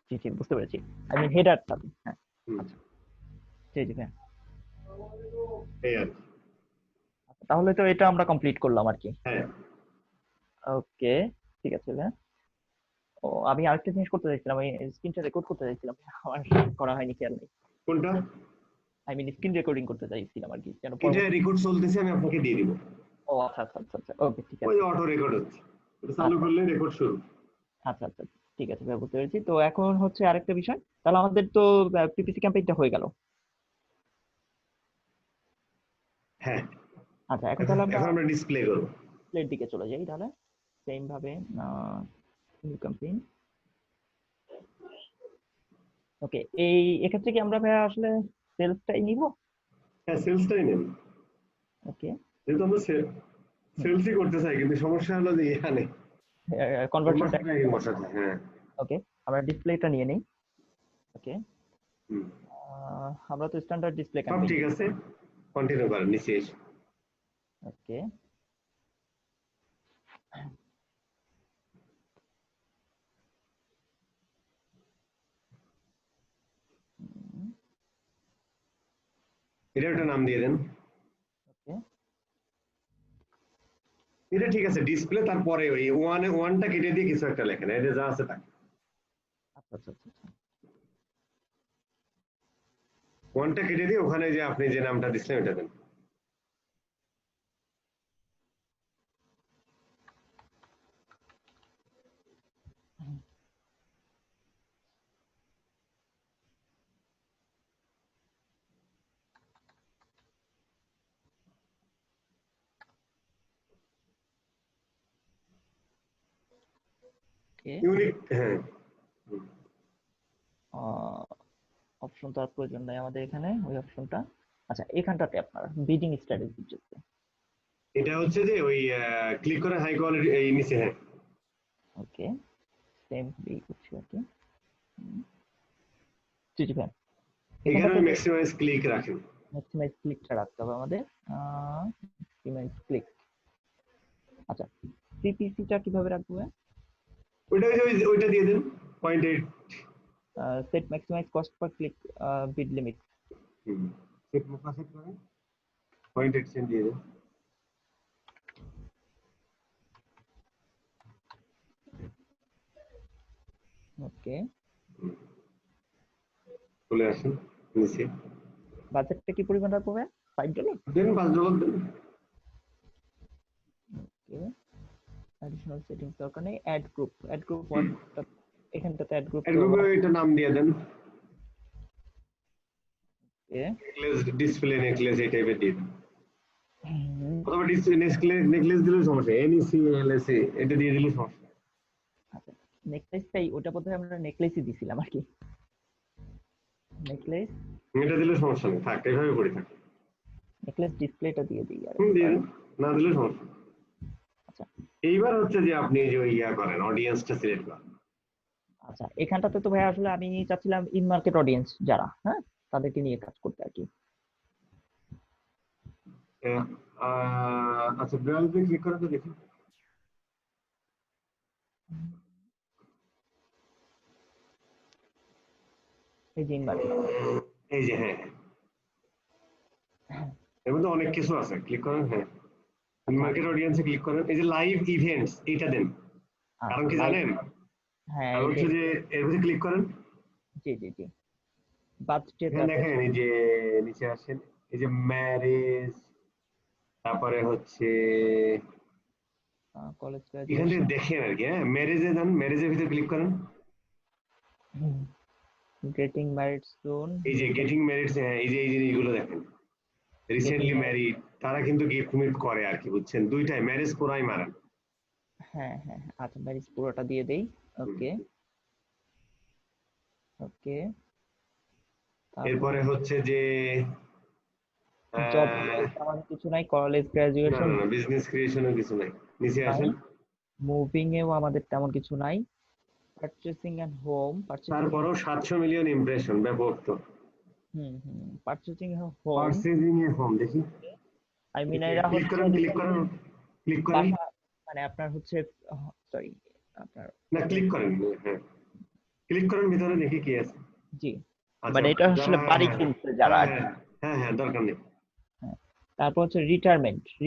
জি জি, বুঝতে পেরেছি। আমি হেডারটা। হ্যাঁ। আচ্ছা, জি জি ভাই। এই আর কি। আচ্ছা, তাহলে তো এটা আমরা কমপ্লিট করলাম আর কি। হ্যাঁ, ওকে, ঠিক আছে ভাই। ও, আমি আরেকটা জিনিস করতে চাইছিলাম, আমি স্ক্রিনটা রেকর্ড করতে চাইছিলাম। আমার করা হয়নি, খেয়াল নেই। কোনটা? আই মিন স্ক্রিন রেকর্ডিং করতে চাইছিলাম আর কি, যেন এটা পরবর্তী। রেকর্ড চলতেছে, আমি আপনাকে দিয়ে দিব। ও আচ্ছা আচ্ছা আচ্ছা আচ্ছা, ওকে ঠিক ওই আছে। যে অটো রেকর্ড হচ্ছে, এটা চালু আচ্ছা করলে রেকর্ড শুরু। আচ্ছা আচ্ছা, ঠিক আছে ভাই, বুঝতে পেরেছি। তো এখন হচ্ছে আরেকটা বিষয়, তাহলে আমাদের তো পিপিসি ক্যাম্পেইনটা হয়ে গেল। হ্যাঁ, আচ্ছা, এখন এখন তাহলে আমরা এখন আমরা ডিসপ্লে করব। প্লের দিকে চলে যাই তাহলে। সেম ভাবে নিউ ক্যাম্পেইন। ওকে, এক্ষেত্রে কি আমরা ভাই আসলে সেলসটাই নিব? হ্যাঁ, সেলসটাই নেন, ওকে, যেহেতু আমরা সেলসই করতে চাই, কিন্তু সমস্যা হলো যে এখানে কনভার্সনটা। কনভার্সন ট্র্যাকিং বসাতে। হ্যাঁ। ওকে, আমরা ডিসপ্লেটা নিয়ে নেই। ওকে, হুম, আমরা তো স্ট্যান্ডার্ড ডিসপ্লে সব ক্যাম্পেইন। ঠিক আছে, কন্টিনিউ করেন নিচে এসে। ওকে, এটা একটা নাম দিয়ে দেন। ওকে, এটা ঠিক আছে, ডিসপ্লে, তারপরে ওই ওয়ানটা কেটে দিয়ে কিছু একটা লেখেন, এটা যা আছে তাই। আচ্ছা আচ্ছা আচ্ছা আচ্ছা। ওয়ানটা কেটে দিয়ে ওখানে যে আপনি যে নামটা দিচ্ছেন ওটা দেন। ওকে, ইউনিক, হ্যাঁ। অপশন তো আর প্রয়োজন নাই আমাদের এখানে, ওই অপশনটা। আচ্ছা, এখানটাতে আপনার বিডিং স্ট্র্যাটেজি যুক্ত। এটা হচ্ছে যে ওই ক্লিক করে হাই কোয়ালিটি এই নিচে, হ্যাঁ। ওকে, সেম বি করছি আর কি। হুম, জি জি ভাই। এখানে এখানটাতে ম্যাক্সিমাইজ ক্লিক রাখেন। ম্যাক্সিমাইজ ক্লিকটা রাখতে হবে আমাদের। Maximize click. আচ্ছা, সিপিসিটা কিভাবে রাখবো ভাই? ওইটা দিয়ে দেন 0.8 set maximize cost per click bid limit. Set মোকা সেট করেন 0.8 সেন্ট দিয়ে দেন ওকে, চলে আসেন নিচে বাজেটটা কি পরিমাণ রাখবো ভাই? $5? দেন $5 দেন ওকে, অ্যাডিশনাল সেটিংস দরকার নেই। অ্যাড গ্রুপ ওয়ানটা এখানটাতে অ্যাড গ্রুপ এর তো গ্রুপে এটা নাম দিয়ে দেন ওকে। নেকলেস ডিসপ্লে নেকলেস এই টাইপের দিয়ে দেন অথবা ডিসপ্লে নেকলেস দিলেও সমস্যা NECLSA এটা দিয়ে দিলেও সমস্যা আচ্ছা, নেকলেসটাই ওটা বোধহয় আমরা নেকলেসই দিছিলাম আর কি। নেকলেস এটা দিলেও সমস্যা নেই থাক এইভাবে করে থাক নেকলেস ডিসপ্লেটা দিয়ে দিই আর দিয়ে একবার। দেন না দিলেও সমস্যা আচ্ছা এইবার হচ্ছে যে আপনি যে ওই ইয়া করেন অডিয়েন্সটা সিলেক্ট করেন আচ্ছা, এখানটাতে তো ভাই আসলে আমি চাচ্ছিলাম ইন মার্কেট অডিয়েন্স যারা, হ্যাঁ, তাদেরকে নিয়ে কাজ করতে আর কি। আচ্ছা ব্রাউজারে ক্লিক করে তো দেখি এই যে ইন মার্কেট এই যে হ্যাঁ এর মধ্যে অনেক কিছু আছে ক্লিক করেন হ্যাঁ মার্কেট অডিয়েন্সে ক্লিক করেন এই যে লাইভ ইভেন্টস এটা দেন কারণ কি লাইভ, জানেন হ্যাঁ কারণ হচ্ছে যে এর মধ্যে ক্লিক করেন জি জি জি, বাজেট হ্যাঁ আছে। দেখেন এই যে নিচে আসেন এই যে ম্যারেজ তারপরে হচ্ছে কলেজ এখান থেকে গ্রাজুয়েশন, দেখেন আর কি হ্যাঁ ম্যারেজে যান ম্যারেজের ভিতরে ক্লিক করেন গেটিং ম্যারিড সুন, এই যে গেটিং ম্যারিড এই যে জিনিসগুলো দেখেন গেটিং, রিসেন্টলি ম্যারিড তারা কিন্তু গিফট মিফট করে আর কি বুঝছেন দুইটাই ম্যারেজ পুরাই মারান হ্যাঁ হ্যাঁ হ্যাঁ, আচ্ছা ম্যারিজ পুরোটা দিয়ে দেই। হুম। ওকে ওকে, তারপর এরপরে হচ্ছে যে জব আহ, তেমন কিছু নাই, কলেজ না গ্রাজুয়েশন না না বিজনেস ক্রিয়েশনের কিছু নাই নিচে নাই, আসেন মুভিং এও আমাদের তেমন কিছু নাই, পারচেসিং এন্ড হোম, পারচেসিং তারপরও 700 মিলিয়ন ইমপ্রেশন ব্যাপক তো পারচেসিং হোম, পার্সেজিং এ হোম দেখি আই মিন এরা ক্লিক হচ্ছে করেন ক্লিক করেন ক্লিক করেন বাসা, মানে আপনার হচ্ছে সরি আপনার না ক্লিক করেন হ্যাঁ ক্লিক করেন ভিতরে দেখি কি আছে জি, আচ্ছা মানে এটা আসলে যারা বাড়ি হ্যাঁ কিনছে যারা হ্যাঁ আর কি। হ্যাঁ হ্যাঁ হ্যাঁ দরকার নেই হ্যাঁ। তারপর হচ্ছে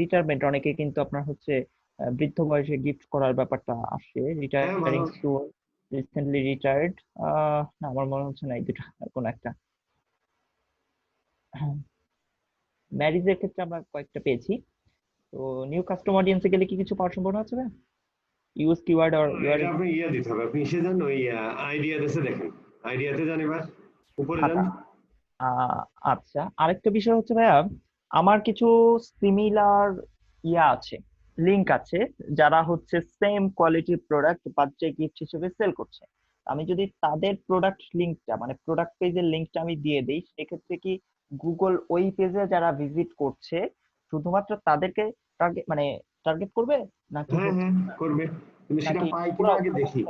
রিটায়ারমেন্ট অনেকে কিন্তু আপনার হচ্ছে বৃদ্ধ বয়সে গিফট করার ব্যাপারটা আসে, হ্যাঁ ভালো রিটায়ারিং সুন, রিসেন্টলি রিটায়ার্ড, না আমার মনে হচ্ছে না এই দুটো কোন একটা। ম্যারিজের ক্ষেত্রে আমরা কয়েকটা পেয়েছি, তো নিউ কাস্টম অডিয়েন্সে গেলে কি কিছু পাওয়ার সম্ভাবনা আছে ভাই? ইউজ কিওয়ার্ড অর ইউর, এটা আপনি ইয়া দিতে হবে আপনি এসে যান ওই আইডিয়া দেশে দেখেন আইডিয়াতে যান এবার উপরে যান আচ্ছা আচ্ছা, আরেকটা বিষয় হচ্ছে ভাইয়া, আমার কিছু সিমিলার আছে, লিংক আছে, যারা হচ্ছে সেম কোয়ালিটির প্রোডাক্ট বার্থডে গিফট হিসেবে সেল করছে। আমি যদি তাদের প্রোডাক্ট লিংকটা মানে প্রোডাক্ট পেজের লিংকটা আমি দিয়ে দিই, সেক্ষেত্রে কি গুগল ওই পেজে যারা ভিজিট করছে শুধুমাত্র তাদেরকে টার্গেট মানে টার্গেট করবে, নাকি হ্যাঁ হচ্ছে হ্যাঁ করবে কিন্তু সেটা নাকি পাই পুরো কিনা আগে দেখি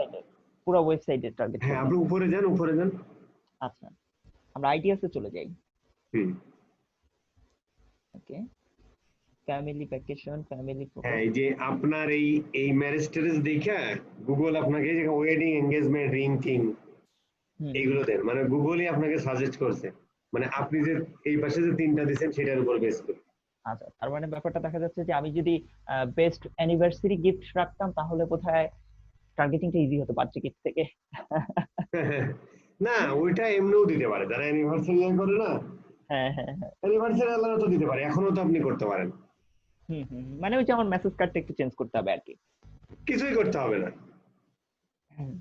পুরো ওয়েবসাইটে টার্গেট হ্যাঁ করবে? আপনি উপরে যান আচ্ছা, আমরা আইডিয়াসে চলে যাই। হুম ওকে, ফ্যামিলি ভ্যাকেশন, ফ্যামিলি ফটো, হ্যাঁ এই যে আপনার এই এই ম্যারেজ ট্যারেজ দেখা গুগল আপনাকে যে ওয়েডিং এঙ্গেজমেন্ট রিং টিং এইগুলো দেন মানে গুগলই আপনাকে সাজেস্ট করছে মানে আপনি যে এই পাশে যে তিনটা দিচ্ছেন সেটার উপর বেস করে আচ্ছা, তার মানে ব্যাপারটা দেখা যাচ্ছে যে আমি যদি বেস্ট অ্যানিভার্সারি গিফট রাখতাম তাহলে বোধহয় টার্গেটিংটা ইজি হতো বার্থডে গিফট থেকে। না ওইটা এমনিও দিতে পারে যারা অ্যানিভার্সারি করে না হ্যাঁ হ্যাঁ হ্যাঁ, অ্যানিভার্সারি আলাদা তো দিতে পারে এখনো তো আপনি করতে পারেন মানে ওই যে আমার মেসেজ কার্ডটা একটু চেঞ্জ করতে হবে আর কি। কিছুই করতে হবে না হুম,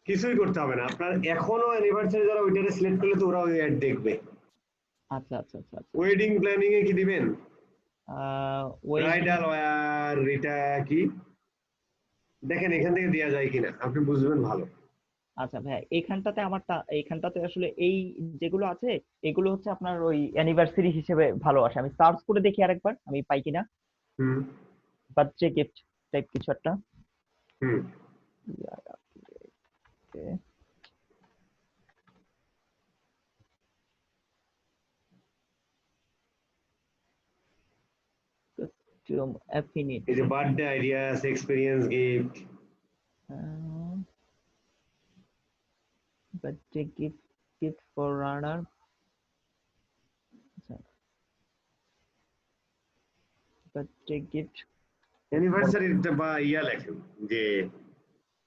কিছুই করতে হবে না আপনার এখনো অ্যানিভার্সারি যারা ওইটারে সিলেক্ট করলে তো ওরা ওই অ্যাড দেখবে আচ্ছা আচ্ছা আচ্ছা আচ্ছা, ওয়েডিং প্ল্যানিং এ কি দিবেন ওয়েডিং, ব্রাইডাল ওয়্যার এটা কি দেখেন এখান থেকে দেওয়া যায় কিনা আপনি বুঝবেন ভালো আচ্ছা ভাই এইখানটাতে এইখানটাতে আসলে এই যেগুলো আছে এগুলো হচ্ছে আপনার ওই অ্যানিভার্সারি হিসেবে ভালো আসে, আমি সার্চ করে দেখি আরেকবার আমি পাই কিনা, হুম বার্থডে গিফট টাইপ কিছু একটা। হুম Custom এই যে affinity, birthday ideas experience gift birthday gift for runner. আচ্ছা, birthday gift অ্যানিভার্সারি বা ইয়া লেখেন যে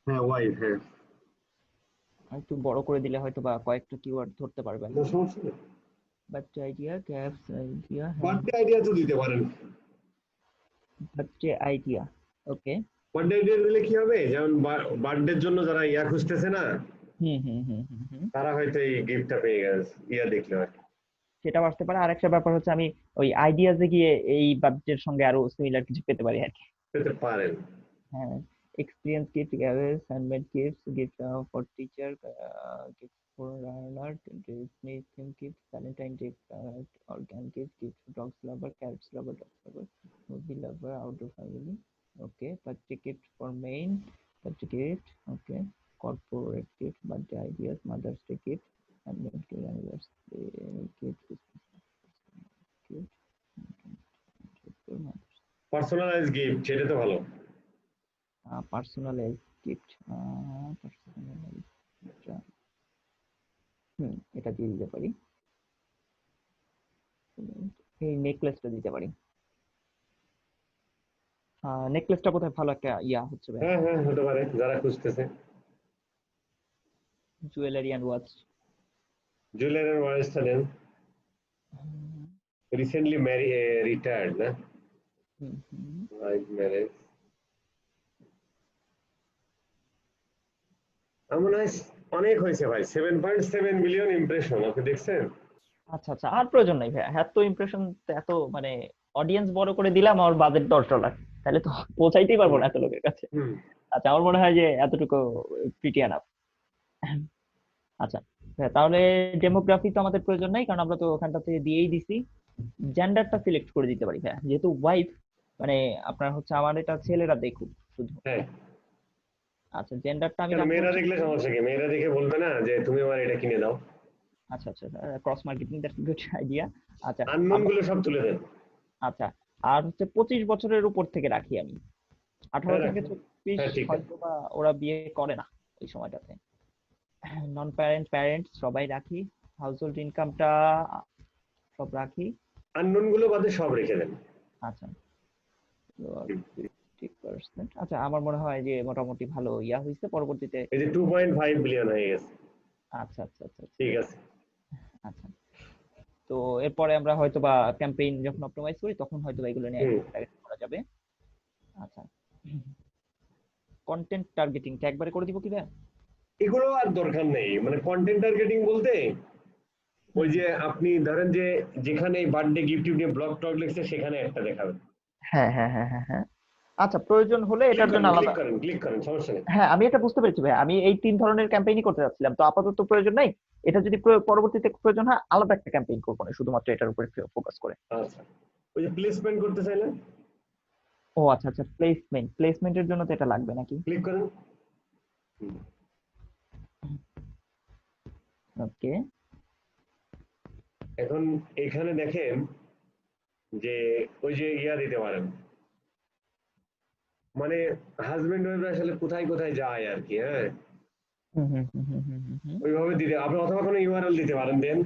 হ্যাঁ ওয়াইফ হ্যাঁ একটু বড় করে দিলে হয়তো বা কয়েকটা কিওয়ার্ড ধরতে পারবেন। কোনো সমস্যা নেই। বার্থডে আইডিয়া, ক্যাপস আইডিয়া, হ্যাঁ, বার্থডে আইডিয়া তো দিতে পারেন। বার্থডে আইডিয়া, ওকে। বার্থডে আইডিয়া দিলে কি হবে, যেমন বার্থডের জন্য যারা ইয়া খুঁজতেছে না, হুম হুম হুম হুম হুম তারা হয়তো এই গিফটটা পেয়ে গেছে ইয়া দেখলে আর কি। সেটাও আসতে পারে। আর একটা ব্যাপার হচ্ছে আমি ওই আইডিয়াসে গিয়ে এই বাজেটের সঙ্গে আরো সিমিলার কিছু পেতে পারি আর কি। পেতে পারেন। হ্যাঁ, experience gift, garage, handmade gift, gift for teacher, gift for learner, Disney theme gift, Valentine gift, organ gift, gift dogs lover, cats lover, dogs lover, movie lover, outdoor family, okay. Birthday gift for men, birthday gift, okay. Corporate gift, birthday ideas, mother's day gift, handmade gift, anniversary gift, gift for mothers, personalize gift সেটা তো ভালো। Personalize gift, personalize, এটা দিয়ে দিতে পারি। এই নেকলেসটা দিতে পারি। নেকলেসটা বোধহয় ভালো একটা ইয়া হচ্ছে ভাই। হ্যাঁ হ্যাঁ হতে পারে যারা খুঁজতেছে। জুয়েলারি অ্যান্ড ওয়াচ, জুয়েলারি এর ওয়াইসটা দেন। রিসেন্টলি রিটায়ার্ড না, ওয়াইফ ম্যারেজ। আমার মনে হয় অনেক হয়েছে ভাই, 7.7 মিলিয়ন ইমপ্রেশন আপনি দেখছেন? আচ্ছা আচ্ছা, আর প্রয়োজন নাই ভাই, এত ইমপ্রেশন, এত মানে অডিয়েন্স বড় করে দিলাম, আমার বাজেট $10, তাহলে তো পৌঁছাইতেই পারবো হুম না এত লোকের কাছে। হুম। আচ্ছা, আমার মনে হয় যে এতটুকু প্রিটি এনাফ। আচ্ছা হ্যাঁ, তাহলে ডেমোগ্রাফি তো আমাদের প্রয়োজন নাই, কারণ আমরা তো ওখানটা থেকে দিয়েই দিছি। জেন্ডারটা সিলেক্ট করে দিতে পারি ভাই, যেহেতু ওয়াইফ, মানে আপনার হচ্ছে আমার এটা ছেলেরা দেখুক শুধু। হ্যাঁ, আচ্ছা, জেন্ডারটা আমি কেন রাখবো মেয়েরা হচ্ছে, দেখলে সমস্যা কি? মেয়েরা দেখে বলবে না যে তুমি আমার এটা কিনে দাও? আচ্ছা আচ্ছা, cross marketing, that's good idea. আচ্ছা আননোন আমরা, গুলো সব তুলে দেন। আচ্ছা, আর হচ্ছে 25 বছরের উপর থেকে রাখি আমি, 18 হ্যাঁ থেকে রাখেন। 34 হ্যাঁ ঠিক আছে। হয়তো বা ওরা বিয়ে করে না ওই সময়টাতে। নন প্যারেন্ট, প্যারেন্টস সবাই রাখি। হাউস হোল্ড ইনকামটা সব রাখি। আননোন গুলো বাদে সব রেখে দেন। আচ্ছা, তো 50%, আচ্ছা আমার মনে হয় যে মোটামুটি ভালো ইয়া হয়েছে পরবর্তীতে। এই যে 2.5 বিলিয়ন হয়ে গেছে। আচ্ছা আচ্ছা আচ্ছা আচ্ছা ঠিক আছে। আচ্ছা, তো এরপরে আমরা হয়তো বা ক্যাম্পেইন যখন অপটিমাইজ করি তখন হয়তো বা এগুলো নিয়ে হুম। target করা যাবে। আচ্ছা, কন্টেন্ট টার্গেটিংটা একবারে করে দিব কি ভাই? এগুলো আর দরকার নেই, মানে কন্টেন্ট টার্গেটিং বলতে ওই যে আপনি ধরেন যে যেখানে বার্থডে গিফট নিয়ে ব্লগ টক লিখছে সেখানে একটা দেখাবেন। হ্যাঁ হ্যাঁ হ্যাঁ হ্যাঁ হ্যাঁ, আচ্ছা প্রয়োজন হলে ক্লিক এটার জন্য করেন ক্লিক আলাদা। করেন ক্লিক করেন, সমস্যা নেই। হ্যাঁ, আমি এটা বুঝতে পেরেছি ভাই, আমি এই 3 ধরনের ক্যাম্পেইনই করতে যাচ্ছিলাম, তো আপাতত প্রয়োজন নাই। এটা যদি পরবর্তীতে প্রয়োজন হয় আলাদা একটা ক্যাম্পেইন করবো না, শুধুমাত্র এটার উপরে ফোকাস করে। আচ্ছা, ওই যে প্লেসমেন্ট করতে চাইলেন, ও আচ্ছা আচ্ছা, প্লেসমেন্টের জন্য তো এটা লাগবে নাকি? ক্লিক করেন। হুম। ওকে, এখন এখানে দেখেন যে ওই যে ইয়া দিতে পারেন, মানে হাজবেন্ড ওয়াইফ আসলে কোথায় কোথায় যায় আর কি। হ্যাঁ, হুম হুম হুম হুম হুম হুম হুম। ওইভাবে দিতে আপনি, অথবা কোনো ইউআরএল দিতে পারেন। দেন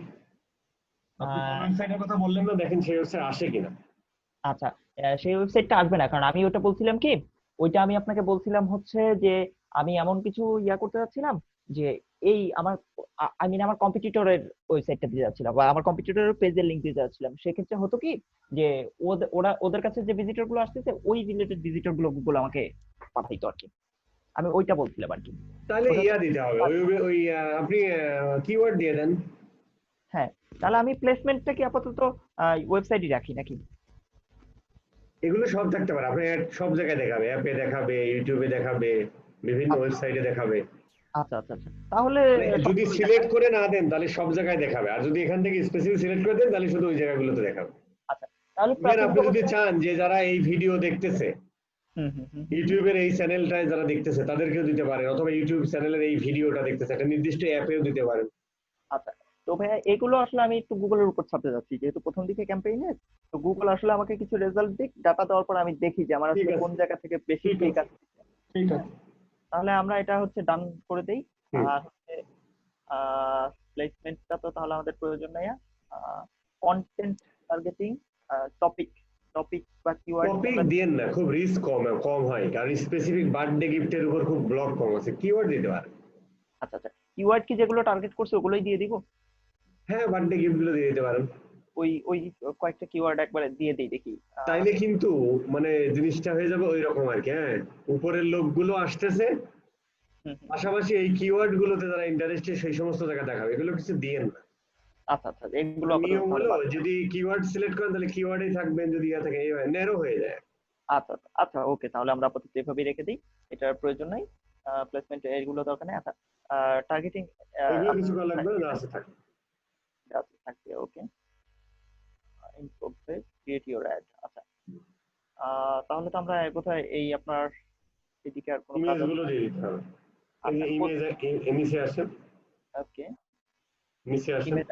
আপনি কোন আহ, ওয়েবসাইটের কথা বললেন না, দেখেন সেই ওয়েবসাইট আসে কিনা। আচ্ছা, সেই ওয়েবসাইটটা আসবে না, কারণ আমি ওটা বলছিলাম কি, ওইটা আমি আপনাকে বলছিলাম হচ্ছে যে আমি এমন কিছু ইয়া করতে যাচ্ছিলাম যে এই আমার, আই মিন আমার কম্পিটিটরের ওয়েবসাইটটা দিতে যাচ্ছিলাম, বা আমার কম্পিটিটরের পেজের লিংক দিতে যাচ্ছিলাম। সেক্ষেত্রে হতো কি যে ওদের কাছে যে ভিজিটর গুলো আসতেছে ওই রিলেটেড ভিজিটর গুলো গুগল আমাকে পাঠাইতো আর কি। আমি ওইটা বলছিলাম আর কি। তাহলে ওটা তো, ইয়া দিতে হবে, ওই ওই আপনি কিওয়ার্ড দিয়ে দেন। হ্যাঁ, তাহলে আমি প্লেসমেন্টটা কি আপাতত ওয়েবসাইটই রাখি নাকি? এগুলো সব থাকতে পারে, আপনি সব জায়গায় দেখাবে, অ্যাপে দেখাবে, ইউটিউবে দেখাবে, বিভিন্ন আচ্ছা ওয়েবসাইটে দেখাবে। আচ্ছা আচ্ছা আচ্ছা, তাহলে মানে যদি সবগুলোই সিলেক্ট দেখায়। করে না দেন তাহলে সব জায়গায় দেখাবে, আর যদি এখান থেকে স্পেসিফিক সিলেক্ট করে দেন তাহলে শুধু ওই জায়গাগুলোতে দেখাবে। আচ্ছা, তাহলে ইভেন আপনি প্রাথমিক যদি অবস্থায়, চান যে যারা এই ভিডিও দেখতেছে হুম হুম হুম হুম হুম। ইউটিউবের এই চ্যানেলটায় যারা দেখতেছে তাদেরকেও দিতে পারেন, অথবা ইউটিউব চ্যানেলের এই ভিডিওটা দেখতেছে একটা নির্দিষ্ট অ্যাপেও দিতে পারেন। আচ্ছা, তো ভাইয়া এগুলো আসলে আমি একটু গুগলের উপর ছাপতে যাচ্ছি, যেহেতু প্রথম দিকে ক্যাম্পেইনের, তো গুগল আসলে আমাকে কিছু রেজাল্ট দিক, ডাটা দেওয়ার পর আমি দেখি যে আমার ঠিক আসলে কোন আছে জায়গা থেকে বেশি ঠিক ক্লিক আছে আসছে। ঠিক হ্যাঁ, আছে। তাহলে আমরা এটা হচ্ছে ডান করে দেই। হুম। আর হচ্ছে প্লেসমেন্টটা তো তাহলে আমাদের প্রয়োজন নাই। কন্টেন্ট টার্গেটিং, টপিক টপিক বা কিওয়ার্ড টপিক আমরা। দিয়েন না, খুব রিস্ক কম কম হয়, কারণ স্পেসিফিক বার্থডে গিফটের উপর খুব ব্লক কম আছে, কিওয়ার্ড দিতে পারেন। আচ্ছা আচ্ছা, কিওয়ার্ড কি যেগুলো টার্গেট করছে ওগুলোই দিয়ে দিব? হ্যাঁ, বার্থডে গিফট গুলো দিয়ে দিতে পারেন। ওই ওই কয়েকটা কিওয়ার্ড একবারে দিয়ে দিই দেখি। তাইলে কিন্তু মানে জিনিসটা হয়ে যাবে ওই রকম আর কি। হ্যাঁ, উপরের লোকগুলো আসতেছে, হুম হুম। পাশাপাশি এই কিওয়ার্ড গুলোতে যারা ইন্টারেস্টেড সেই সমস্ত জায়গা দেখাবে, এগুলো কিছু দিয়েন না। আচ্ছা আচ্ছা, এগুলো আপাতত নিয়ম তাহলে হলো বাদ। যদি কিওয়ার্ড সিলেক্ট করেন তাহলে কিওয়ার্ডেই থাকবেন, যদি ইয়া থাকে এই ন্যারো হয়ে যায়। আচ্ছা আচ্ছা আচ্ছা, ওকে, তাহলে আমরা আপাতত এভাবেই রেখে দিই। এটার প্রয়োজন নাই। প্লেসমেন্ট এগুলো দরকার নেই। আচ্ছা, টার্গেটিং ওইগুলো কিছু করা লাগবে না, যা এটা আছে থাকবে। থাকবে। Okay, in progress, create your ad. আচ্ছা, তাহলে তো আমরা কোথায় এই আপনার এদিকে আর কোনো কাজ ইমেজ আছে গুলো না? দিয়ে দিতে হবে। এই আচ্ছা, যে ইমেজ, নিচে আসেন, ওকে, নিচে আসেন। ইমেজ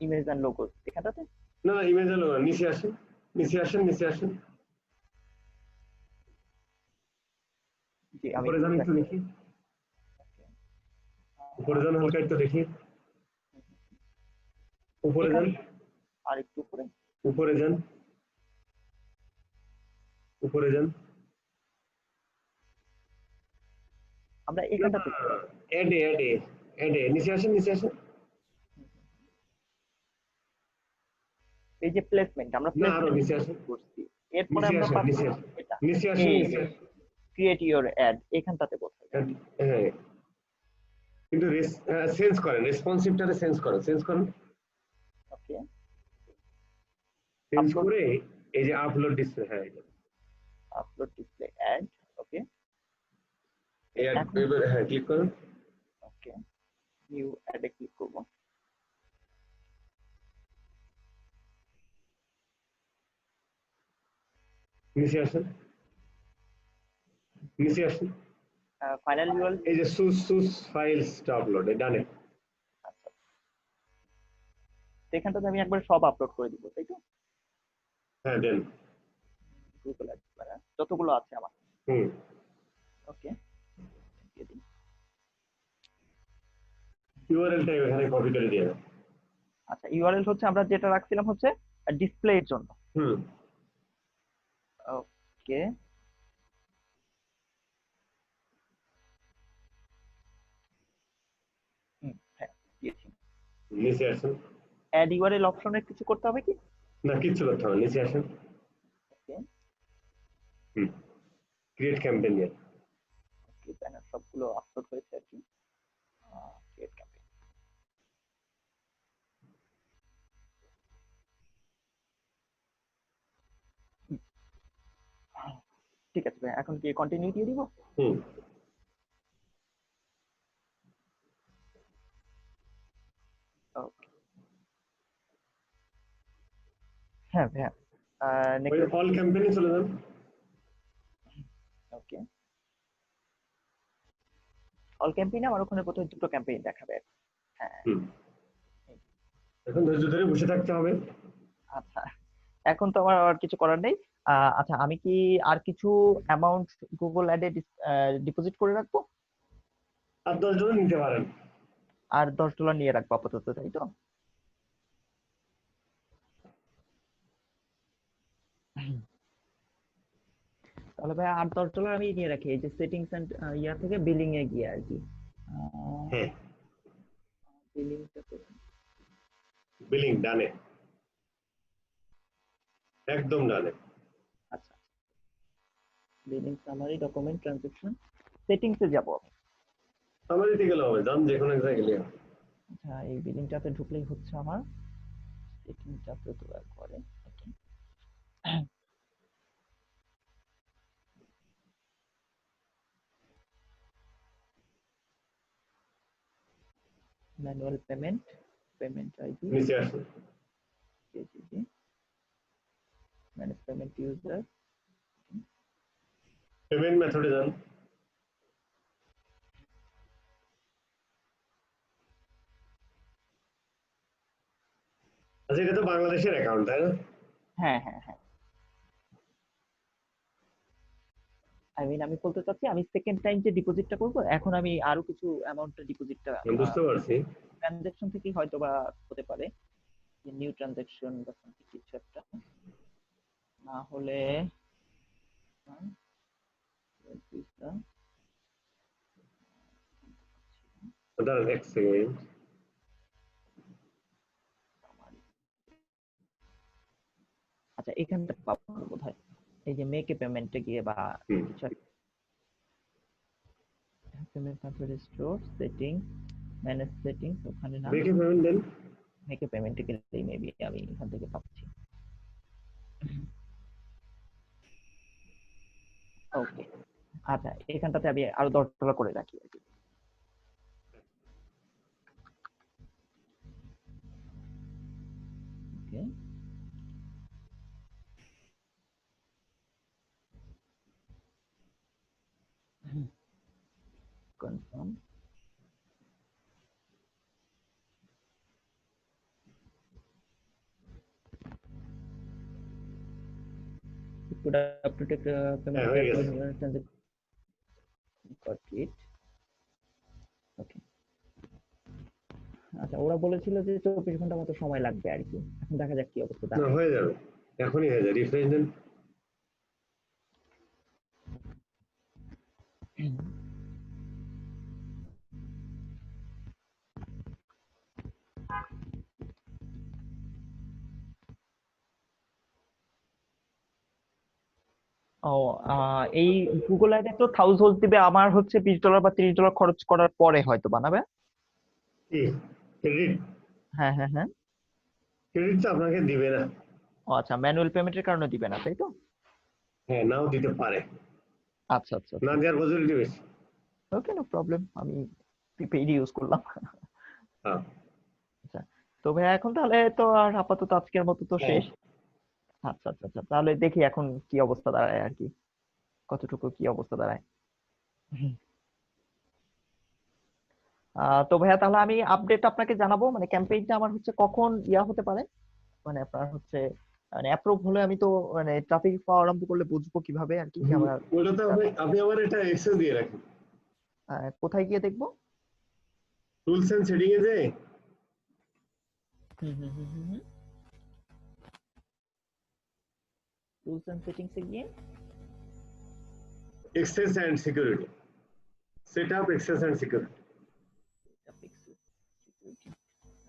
ইমেজ অ্যান্ড লোগো এখানটাতে। না না, ইমেজ হলো না, নিচে আসেন, নিচে আসেন, নিচে আসেন। জি, আমি উপরে একটু যান একটু দেখি। দেখি, উপরে যান হালকা একটু দেখি, উপরে এখান যান, আর একটু উপরে। উপরে যান, উপরে যান। আমরা না না, এখানটাতে। এডে এডে এডে, নিচে আসেন, নিচে আসেন। এই যে প্লেসমেন্ট, আমরা না, আরো প্লেসমেন্ট নিচে আসেন, করছি, এরপরে নিচে আমরা আসেন, পাচ্ছি নিচে আসেন, এটা। নিচে আসেন, এই নিচে আসেন। ক্রিয়েট ইউর অ্যাড এখানটাতে কোথায়? হ্যাঁ, কিন্তু সেন্স করেন, রেসপন্সিভটারে সেন্স করেন, সেন্স করেন, ওকে, সেন্স আপলোড, করে এই যে আপলোড ডিসপ্লে, হ্যাঁ এটা। Upload display ad. ওকে, এখন এবার হ্যাঁ ক্লিক করুন। ওকে, নিউ অ্যাডে ক্লিক করব। নিচে আসেন, নিচে আসেন। Final URL. এই যে সুস সুস ফাইলস টু আপলোড, ডানে। আচ্ছা, তো এখানটাতে আমি একবার সব আপলোড করে দিব, তাই তো? হ্যাঁ দেন। গুগল অ্যাড যতগুলো আছে আমার। হুম। ওকে, দিয়ে দিই। ইউআরএলটা এখানে কপি করে দিয়ে দেন। আচ্ছা, ইউআরএল হচ্ছে আমরা যেটা রাখছিলাম হচ্ছে ডিসপ্লের জন্য। হুম। ওকে, হ্যাঁ, দিয়েছি। নিচে আসেন। অ্যাড ইউআরএল অপশনে কিছু করতে হবে কি? না, কিচ্ছু করতে হবে না, নিচে আসেন। ওকে, হুম। ক্রিয়েট ক্যাম্পেইন দিয়ে। ওকে, ব্যানার সবগুলো আপলোড হয়েছে আর কি। Create campaign. ঠিক আছে ভাই, এখন কি কন্টিনিউ দিয়ে দিব? হুম। ওকে, হ্যাঁ ভাইয়া, ওই নেক্সট। অল ক্যাম্পেইনে চলে যান। ওকে, অল ক্যাম্পেইনে আমার ওখানে বোধহয় দুটো ক্যাম্পেইন দেখাবে। হ্যাঁ, হুম। এখন ধৈর্য ধরে বসে থাকতে হবে। আচ্ছা, এখন তো আমার আর কিছু করার নেই। আচ্ছা, আমি কি আর কিছু অ্যামাউন্ট গুগল অ্যাডে ডিপোজিট করে রাখবো? আর 10 জন নিতে পারেন। আর $10 নিয়ে রাখবো আপাতত, তাই তো? তাহলে ভাই আর $10 আমি নিয়ে রাখি, এই যে সেটিংস এন্ড ইয়া থেকে বিলিং এ গিয়ে আর কি। হ্যাঁ, বিলিংটা তো, বিলিং ডানে, একদম ডানে। আচ্ছা, বিলিং সামারি, ডকুমেন্ট, ট্রানজাকশন, সেটিংসে যাব আমি। আমার দিতে গেলে হবে, যান যে কোনো এক জায়গায় গেলে হবে। আচ্ছা, এই বিলিংটাতে ঢুকলেই হচ্ছে আমার। সেটিংটাতে তো একবারে ম্যানুয়াল পেমেন্ট, পেমেন্ট আইডি, নিচে আসুন, কেজিজি, ম্যানেজ পেমেন্ট ইউজার। পেমেন্ট মেথডে যান। আচ্ছা, এটা তো বাংলাদেশের অ্যাকাউন্ট তাই না? হ্যাঁ হ্যাঁ হ্যাঁ, আই মিন আমি বলতে চাচ্ছি আমি সেকেন্ড টাইম যে ডিপোজিটটা করব এখন আমি আরো কিছু অ্যামাউন্টের ডিপোজিটটা আমি বুঝতে পারছি। ট্রানজাকশন থেকেই হয়তো বা হতে পারে, যে নিউ ট্রানজাকশন বা something কিছু একটা, না হলে দাঁড়ান এক সেকেন্ড। আচ্ছা এখানটা পাবো বোধহয়, এই যে মেক এ পেমেন্টে গিয়ে বা হুম। কিছু payment password store setting manage settings, ওখানে না দেখে পেমেন্ট দেন। মেক এ পেমেন্টে গেলেই মেবি আমি এখান থেকে পাচ্ছি। ওকে, আচ্ছা এখানটাতে আমি আরো $10 করে রাখি আর কি। ওকে, confirm. could have to take payment হ্যাঁ হয়ে গেছে। transaction. Got it. Okay. আচ্ছা ওরা বলেছিল যে 24 ঘন্টা মতো সময় লাগবে আর কি, এখন দেখা যাক কি অবস্থা না দাঁড়ায়। হয়ে যাবে, এখনই হয়ে যাবে, রিফ্রেশ দেন। ও এই গুগল অ্যাডে তো 1000 দিবে, আমার হচ্ছে $20 বা $30 খরচ করার পরে হয়তো বানাবে। কি ক্রেডিট? হ্যাঁ হ্যাঁ হ্যাঁ। ক্রেডিট তো আপনাকে দিবে না। ও আচ্ছা, ম্যানুয়াল পেমেন্টের কারণে দিবে না তাই তো? হ্যাঁ, নাও দিতে পারে, আচ্ছা আচ্ছা না আচ্ছা, দেওয়ার পসিবিলিটি বেশি। ওকে নো প্রবলেম, আমি প্রিপেইড ইউজ করলাম। হ্যাঁ আচ্ছা, তো ভাইয়া এখন তাহলে তো আর আপাতত আজকের মতো তো হ্যাঁ। শেষ। আচ্ছা আচ্ছা আচ্ছা, তাহলে দেখি এখন কি অবস্থা দাঁড়ায় আর কি, কতটুকু কি অবস্থা দাঁড়ায়। তো ভাইয়া তাহলে আমি আপডেট আপনাকে জানাবো, মানে ক্যাম্পেইনটা আমার হচ্ছে কখন ইয়া হতে পারে, মানে আপনার হচ্ছে মানে অ্যাপ্রুভ হলে আমি তো মানে ট্রাফিক পাওয়া আরম্ভ করলে বুঝবো কিভাবে আর কি, যে আমার ওটাতে আপনি আমার এটা অ্যাক্সেস দিয়ে রাখেন। কোথায় গিয়ে দেখবো? টুলস এন্ড সেটিং এ যে টুলস এন্ড সেটিংস এ গিয়ে access and security, set up access and security.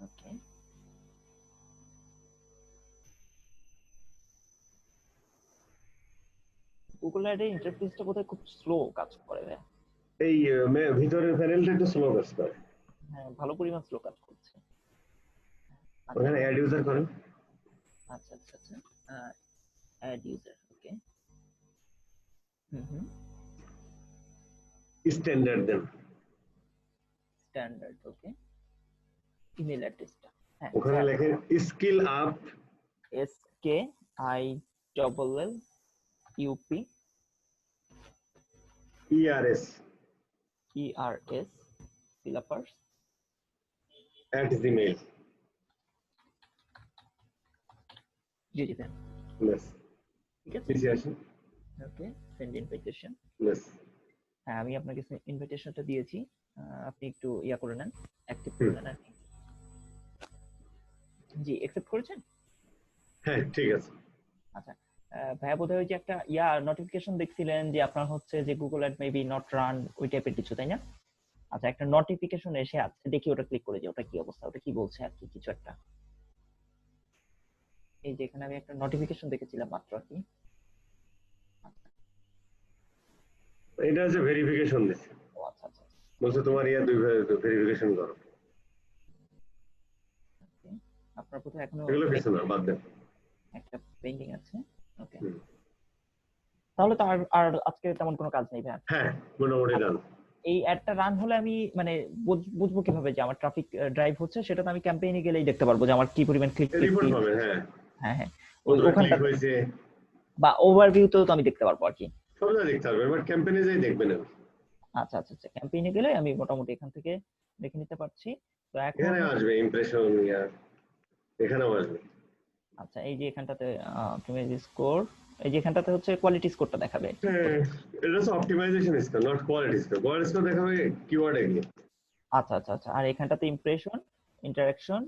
Okay, Google এর ইন্টারফেসটা বোধহয় খুব স্লো কাজ করে ভাইয়া। এই ভিতরের প্যানেলটা একটু স্লো কাজ করে। হ্যাঁ ভালো পরিমাণ স্লো কাজ করছে। আচ্ছা ওখানে অ্যাড ইউজার করেন। আচ্ছা আচ্ছা আচ্ছা, অ্যাড ইউজার, ওকে। হুম হুম, স্ট্যান্ডার্ড দেন। স্ট্যান্ডার্ড, ওকে। ইমেল অ্যাড্রেসটা, হ্যাঁ ওখানে লেখেন skill up SKILLUP ERS ERS developers @gmail। দিয়ে দিবেন। ব্যাস, ঠিক আছে, নিচে আসেন। ওকে, সেন্ড ইনভাইটেশন। ব্যাস। হ্যাঁ আমি আপনাকে ইনভাইটেশনটা দিয়েছি, আপনি একটু ইয়া করে নেন, অ্যাক্টিভ করে নেন আর কি। জি, অ্যাকসেপ্ট করেছেন? হ্যাঁ ঠিক আছে। আচ্ছা, ভাইয়া বোধহয় ওই যে একটা ইয়া নোটিফিকেশন দেখছিলেন যে আপনার হচ্ছে যে Google ad maybe not run, ওই টাইপের কিছু তাই না? আচ্ছা একটা নোটিফিকেশন এসে আছে, দেখি ওটা ক্লিক করে যে ওটা কি অবস্থা, ওটা কি বলছে আর কি, কিছু একটা। এই যে এখানে আমি একটা নোটিফিকেশন দেখেছিলাম মাত্র আর কি। এটা হচ্ছে ভেরিফিকেশন দিচ্ছে, ও আচ্ছা আচ্ছা, বলছে তোমার ইয়া দুই ভেরিফিকেশন করো। okay. আপনার কোথায় এখনো এগুলো কিছু না, বাদ দেন। একটা পেন্ডিং আছে, ওকে। হুম। তাহলে তো আর আর আজকে তেমন কোনো কাজ নেই ভাই। হ্যাঁ মোটামুটি ডান। এই অ্যাডটা রান হলে আমি মানে বুঝবো কিভাবে যে আমার ট্রাফিক ড্রাইভ হচ্ছে? সেটা তো আমি ক্যাম্পেইনে গেলেই দেখতে পারবো যে আমার কি পরিমাণ ক্লিক রিপোর্ট পাবেন। হ্যাঁ, হ্যাঁ হ্যাঁ, কতটা ক্লিক ওখানটাতে হয়েছে বা ওভারভিউতেও তো আমি দেখতে পারবো আর কি। সব যা দেখতে হবে, এবার ক্যাম্পেইনে যাই দেখবেন। আচ্ছা আচ্ছা আচ্ছা, ক্যাম্পেইনে গেলে আমি মোটামুটি এখান থেকে দেখে নিতে পারছি। তো এখন এখানে আসবে ইমপ্রেশন ইয়া, এখানেও আসবে। আচ্ছা এই যে এখানটাতে ইমেজ স্কোর, এই যে এখানটাতে হচ্ছে কোয়ালিটি স্কোরটা দেখাবে। হ্যাঁ, এটা হচ্ছে optimization score, not quality score. Quality score দেখাবে কিওয়ার্ডে গিয়ে। আচ্ছা আচ্ছা আচ্ছা, আর এখানটাতে ইমপ্রেশন, ইন্টারাকশন,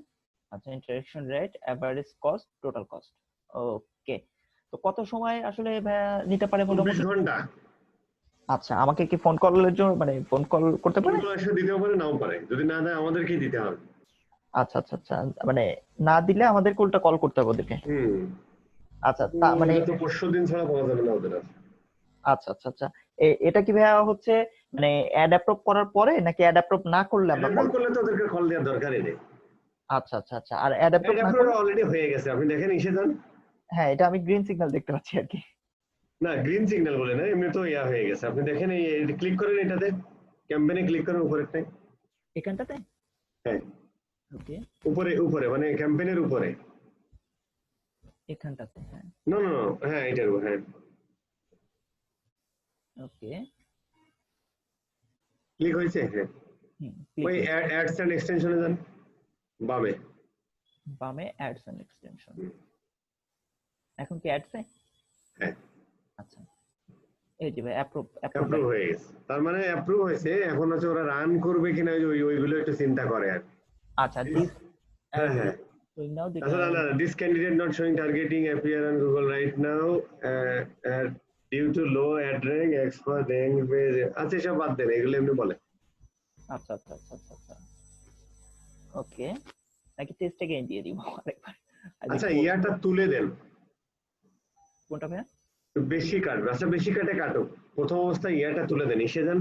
আচ্ছা interaction rate, average cost, total cost. Okay, তো কত সময় আসলে ভাইয়া নিতে পারে 24 মোটামুটি? ঘন্টা। আচ্ছা, আমাকে কি ফোন কলের জন্য মানে ফোন কল করতে ফোন পারে? কল একসাথে দিতেও পারে, নাও পারে। যদি না দেয় আমাদেরকেই দিতে হবে। আচ্ছা আচ্ছা আচ্ছা, মানে না দিলে আমাদেরকে উল্টা কল করতে হবে ওদেরকে। হুম। আচ্ছা, তা মানে এটা তো 500 দিন ছাড়া পাওয়া যাবে না ওদের আর। আচ্ছা আচ্ছা আচ্ছা, এটা কি ভাইয়া হচ্ছে মানে অ্যাড অ্যাপ্রুভ করার পরে নাকি অ্যাড অ্যাপ্রুভ না করলে আমরা কল? অ্যাপ্রুভ করলে তো ওদেরকে কল দেওয়ার দরকারই নেই। আচ্ছা আচ্ছা আচ্ছা, আর অ্যাড অ্যাপ্রুভ না অ্যাপ্রুভ করলে? অলরেডি হয়ে গেছে, আপনি দেখেন এসে যান। হ্যাঁ, এটা আমি গ্রিন সিগন্যাল দেখতে পাচ্ছি আর কি। না, গ্রিন সিগন্যাল বলে না, এমনি তো ইয়া হয়ে গেছে। আপনি দেখেন এই ক্লিক করেন এটাতে, ক্যাম্পেইনে ক্লিক করেন উপরেরটাই। এখানটাতে? হ্যাঁ, ওকে, উপরে উপরে মানে ক্যাম্পেইনের উপরে। এখানটাতে, হ্যাঁ। নো নো নো, হ্যাঁ এটার উপর, হ্যাঁ। ওকে, ক্লিক হয়েছে, হ্যাঁ। ক্লিক ওই হয়েছে। অ্যাডস এন্ড এক্সটেনশনে যান, বামে। বামে অ্যাডস এন্ড এক্সটেনশন। এখন কি অ্যাডসে? হ্যাঁ, আচ্ছা, এই যে ভাই অ্যাপ্রুভ অ্যাপ্রুভ। অ্যাপ্রুভ হয়ে গেছে। তার মানে অ্যাপ্রুভ হয়েছে, এখন হচ্ছে ওরা রান করবে কিনা ওইগুলো একটু চিন্তা করে আর। আচ্ছা, দিস হ্যাঁ অ্যাড হ্যাঁ। শোয়িং নাও আচ্ছা, না না, this candidate not showing targeting appear on Google right now due to low ad rank expert rank page. আচ্ছা, এসব বাদ দেন, এগুলো এমনি বলে। আচ্ছা আচ্ছা আচ্ছা আচ্ছা আচ্ছা, ওকে, নাকি টেস্ট এগেইন দিয়ে দিব আরেকবার? আচ্ছা, ইয়াটা তুলে দেন। কোনটা ভাইয়া? বেশি কাটবে, আচ্ছা বেশি কাটে কাটুক। প্রথম অবস্থায় ইয়াটা তুলে দেন, এসে যান,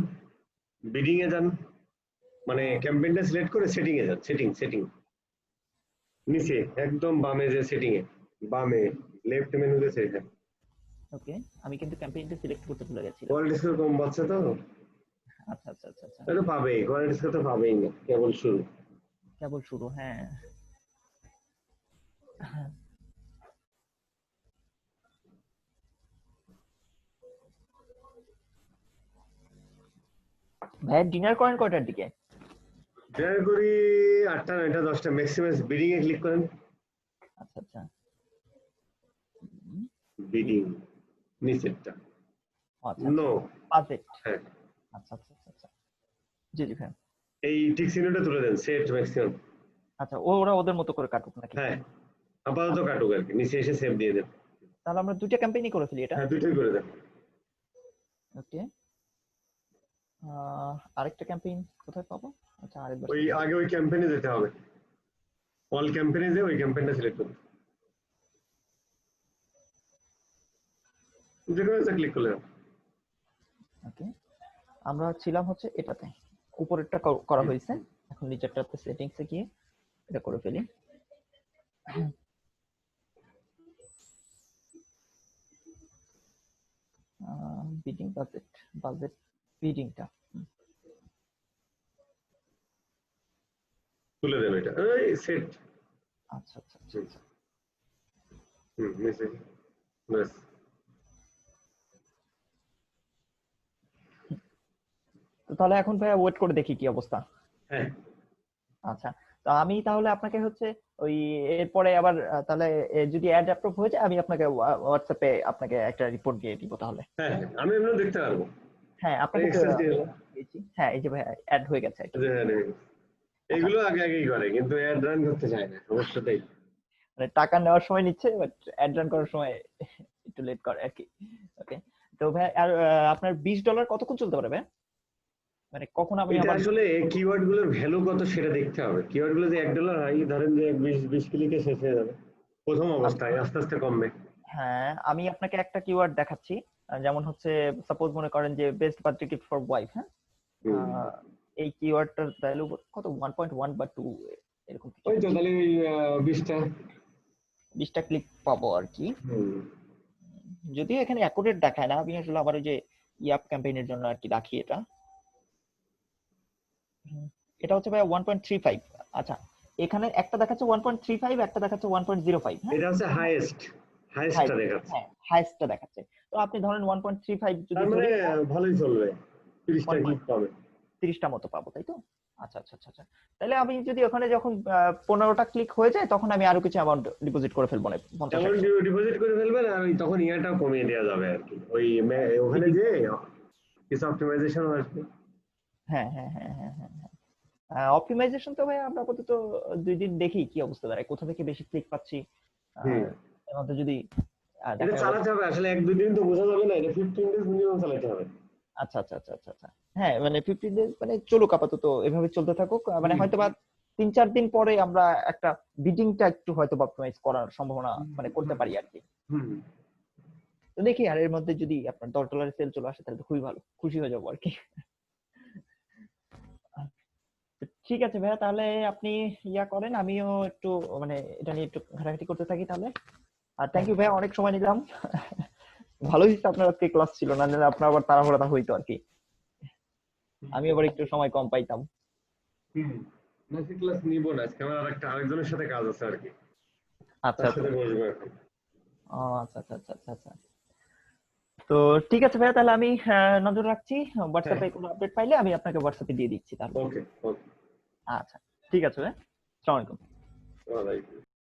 বিডিং এ যান, মানে ক্যাম্পেইনটা সিলেক্ট করে সেটিং এ যান, সেটিং সেটিং নিচে একদম বামে যে সেটিং এ, বামে লেফট মেনুতে সেটিং। ওকে, আমি কিন্তু ক্যাম্পেইনটা সিলেক্ট করতে ভুলে গেছিলাম। কোয়ালিটি স্কোর কম পাচ্ছে তো, আচ্ছা আচ্ছা আচ্ছা আচ্ছা, এটা পাবেই, কোয়ালিটি স্কোর তো পাবেই না, কেবল শুরু। কেবল শুরু, হ্যাঁ। ভাইয়া ডিনার করেন কয়টার দিকে? ট্রাই করি 8টা 9টা 10টা ম্যাক্সিমাম। বিডিং এ ক্লিক করেন, আচ্ছা আচ্ছা, বিডিং নিচেরটা, আচ্ছা নো। বাজেট। হ্যাঁ, আচ্ছা আচ্ছা আচ্ছা আচ্ছা, জি জি ভাইয়া। এই টিক চিহ্নটা তুলে দেন, সেট ম্যাক্সিমাম। আচ্ছা, ওরা ওদের মতো করে কাটুক নাকি? হ্যাঁ, আপাতত কাটুক আর কি, নিচে এসে সেভ দিয়ে দেন। তাহলে আমরা দুইটা ক্যাম্পেইনই করে ফেলি এটা। হ্যাঁ, দুটোই করে দেন। ওকে, আরেকটা ক্যাম্পেইন কোথায় পাবো? আচ্ছা, আরেকবার ওই আগে ওই ক্যাম্পেইনে যেতে হবে, অল ক্যাম্পেইনে যে ওই ক্যাম্পেইনটা সিলেক্ট করুন, যে কোনো একটা ক্লিক করলে হবে। ওকে, আমরা ছিলাম হচ্ছে এটাতে, উপরেরটা করা হয়েছে, এখন নিচেরটাতে সেটিংসে গিয়ে এটা করে ফেলি। বিডিং বাজেট, বাজেট বিডিংটা। তুলে দেন এটা, এই সেট। আচ্ছা আচ্ছা আচ্ছা আচ্ছা। নিচে ব্যাস। তো তাহলে এখন ভাইয়া ওয়েট করে দেখি কি অবস্থা। হ্যাঁ, আচ্ছা, তো আমি তাহলে আপনাকে হচ্ছে ওই এরপরে আবার তাহলে যদি অ্যাড অ্যাপ্রুভ হয়ে যায় আমি আপনাকে হোয়াটসঅ্যাপে আপনাকে একটা রিপোর্ট দিয়ে দিব তাহলে। হ্যাঁ হ্যাঁ, আমি এমনিও দেখতে পারবো। হ্যাঁ, আপনাকে তো এক্সেস দিয়ে দিয়েছি। হ্যাঁ, এই যে ভাই অ্যাড হয়ে গেছে আর কি। আচ্ছা, এইগুলো আগে আগেই করে, কিন্তু অ্যাড রান করতে চায় না অবশ্যই। মানে টাকা নেওয়ার সময় নিচ্ছে বাট অ্যাড রান করার সময় একটু লেট করে আর কি। ওকে, তো ভাই আর আপনার $20 কতক্ষণ চলতে পারে ভাই? মানে কখন আমি এটা আবার? আসলে কিওয়ার্ড গুলোর ভ্যালু কত সেটা দেখতে হবে। কিওয়ার্ড গুলো যে $1 হয়, ধরেন যে 20 ক্লিকে শেষ হয়ে যাবে প্রথম অবস্থায়, আস্তে আস্তে কমবে। হ্যাঁ, আমি আপনাকে একটা কিওয়ার্ড দেখাচ্ছি, যেমন হচ্ছে সাপোজ মনে করেন যে best birthday gift for wife. হ্যাঁ, আহ, এই কিওয়ার্ডটার ভ্যালু কত, 1.1 বা 2 এরকম কিছু ওই তো হচ্ছে। তাহলে ওই 20টা। 20টা ক্লিক পাবো আর কি। যদিও এখানে অ্যাকুরেট দেখায় না, আমি আসলে আবার ওই যে ইয়াপ ক্যাম্পেইনের জন্য আর কি রাখি এটা। এটা হচ্ছে ভাই 1.35। আচ্ছা, এখানে একটা দেখাচ্ছে 1.35, একটা দেখাচ্ছে 1.05। হ্যাঁ, এটা হচ্ছে হাইয়েস্ট, হাইয়েস্টটা দেখাচ্ছে। হ্যাঁ হাইস্টটা দেখাচ্ছে। তো আপনি ধরেন 1.35 যদি তার মানে ধরি, ভালোই চলবে, 30টা ক্লিক পাবে। 30টা মতো পাবো, তাই তো? আচ্ছা আচ্ছা আচ্ছা আচ্ছা। তাহলে আমি যদি ওখানে যখন 15টা ক্লিক হয়ে যায় তখন আমি আরো কিছু অ্যামাউন্ট ডিপোজিট করে ফেলবো না 50 যেমন 60? ডিপোজিট করে ফেলবেন, আর ওই তখন ইয়াটাও কমিয়ে দেওয়া যাবে আর কি, ওই ওখানে বিডিং। যে কিছু অপটিমাইজেশন আসবে। হ্যাঁ হ্যাঁ হ্যাঁ হ্যাঁ হ্যাঁ। অপটিমাইজেশন তো ভাই আমরা আপাতত 2 দিন দেখি কি অবস্থা দাঁড়ায়, কোথা থেকে বেশি ক্লিক পাচ্ছি। হুম, আর এর মধ্যে যদি এটা দেখা গেল। চালাতে হবে আসলে, 1 2 দিন তো বোঝা যাবে না, এটা 15 ডেজ মিনিমাম চালাতে হবে। আচ্ছা আচ্ছা আচ্ছা আচ্ছা আচ্ছা। হ্যাঁ মানে 15 ডেজ মানে চলুক আপাতত, এভাবে চলতে থাকুক। মানে হুম হয়তো বা 3 4 দিন পরে আমরা একটা বিডিংটা একটু হয়তো অপটিমাইজ করার সম্ভাবনা মানে করতে হুম পারি আর কি। হুম। তো দেখি, আর এর মধ্যে যদি আপনার $10 সেল চলে আসে তাহলে তো খুবই ভালো, খুশি হয়ে যাবো আর কি। তো ঠিক আছে ভাইয়া, তাহলে আপনি ইয়া করেন, আমিও একটু মানে এটা নিয়ে একটু ঘাটাঘাটি করতে থাকি তাহলে। আর থ্যাংক ইউ ভাইয়া, অনেক সময় নিলাম। ভালো হয়েছে আপনার আজকে ক্লাস ছিল, না নাহলে আপনার আবার তাড়াহুড়া হইতো আর কি, আমি আবার একটু সময় কম পাইতাম। হুম, না ক্লাস নিব না আজকে, আমার আরেকজনের সাথে কাজ আছে আর কি, আচ্ছা তার আচ্ছা সাথে বসবো এখন। ও আচ্ছা আচ্ছা আচ্ছা আচ্ছা আচ্ছা। তো ঠিক আছে ভাইয়া, তাহলে আমি নজর রাখছি। হ্যাঁ, হোয়াটসঅ্যাপে কোনো আপডেট পাইলে আমি আপনাকে হোয়াটসঅ্যাপে দিয়ে দিচ্ছি তাহলে। ওকে ওকে। আচ্ছা ঠিক আছে ভাইয়া, আসসালামু আলাইকুম। ওয়ালাইকুম।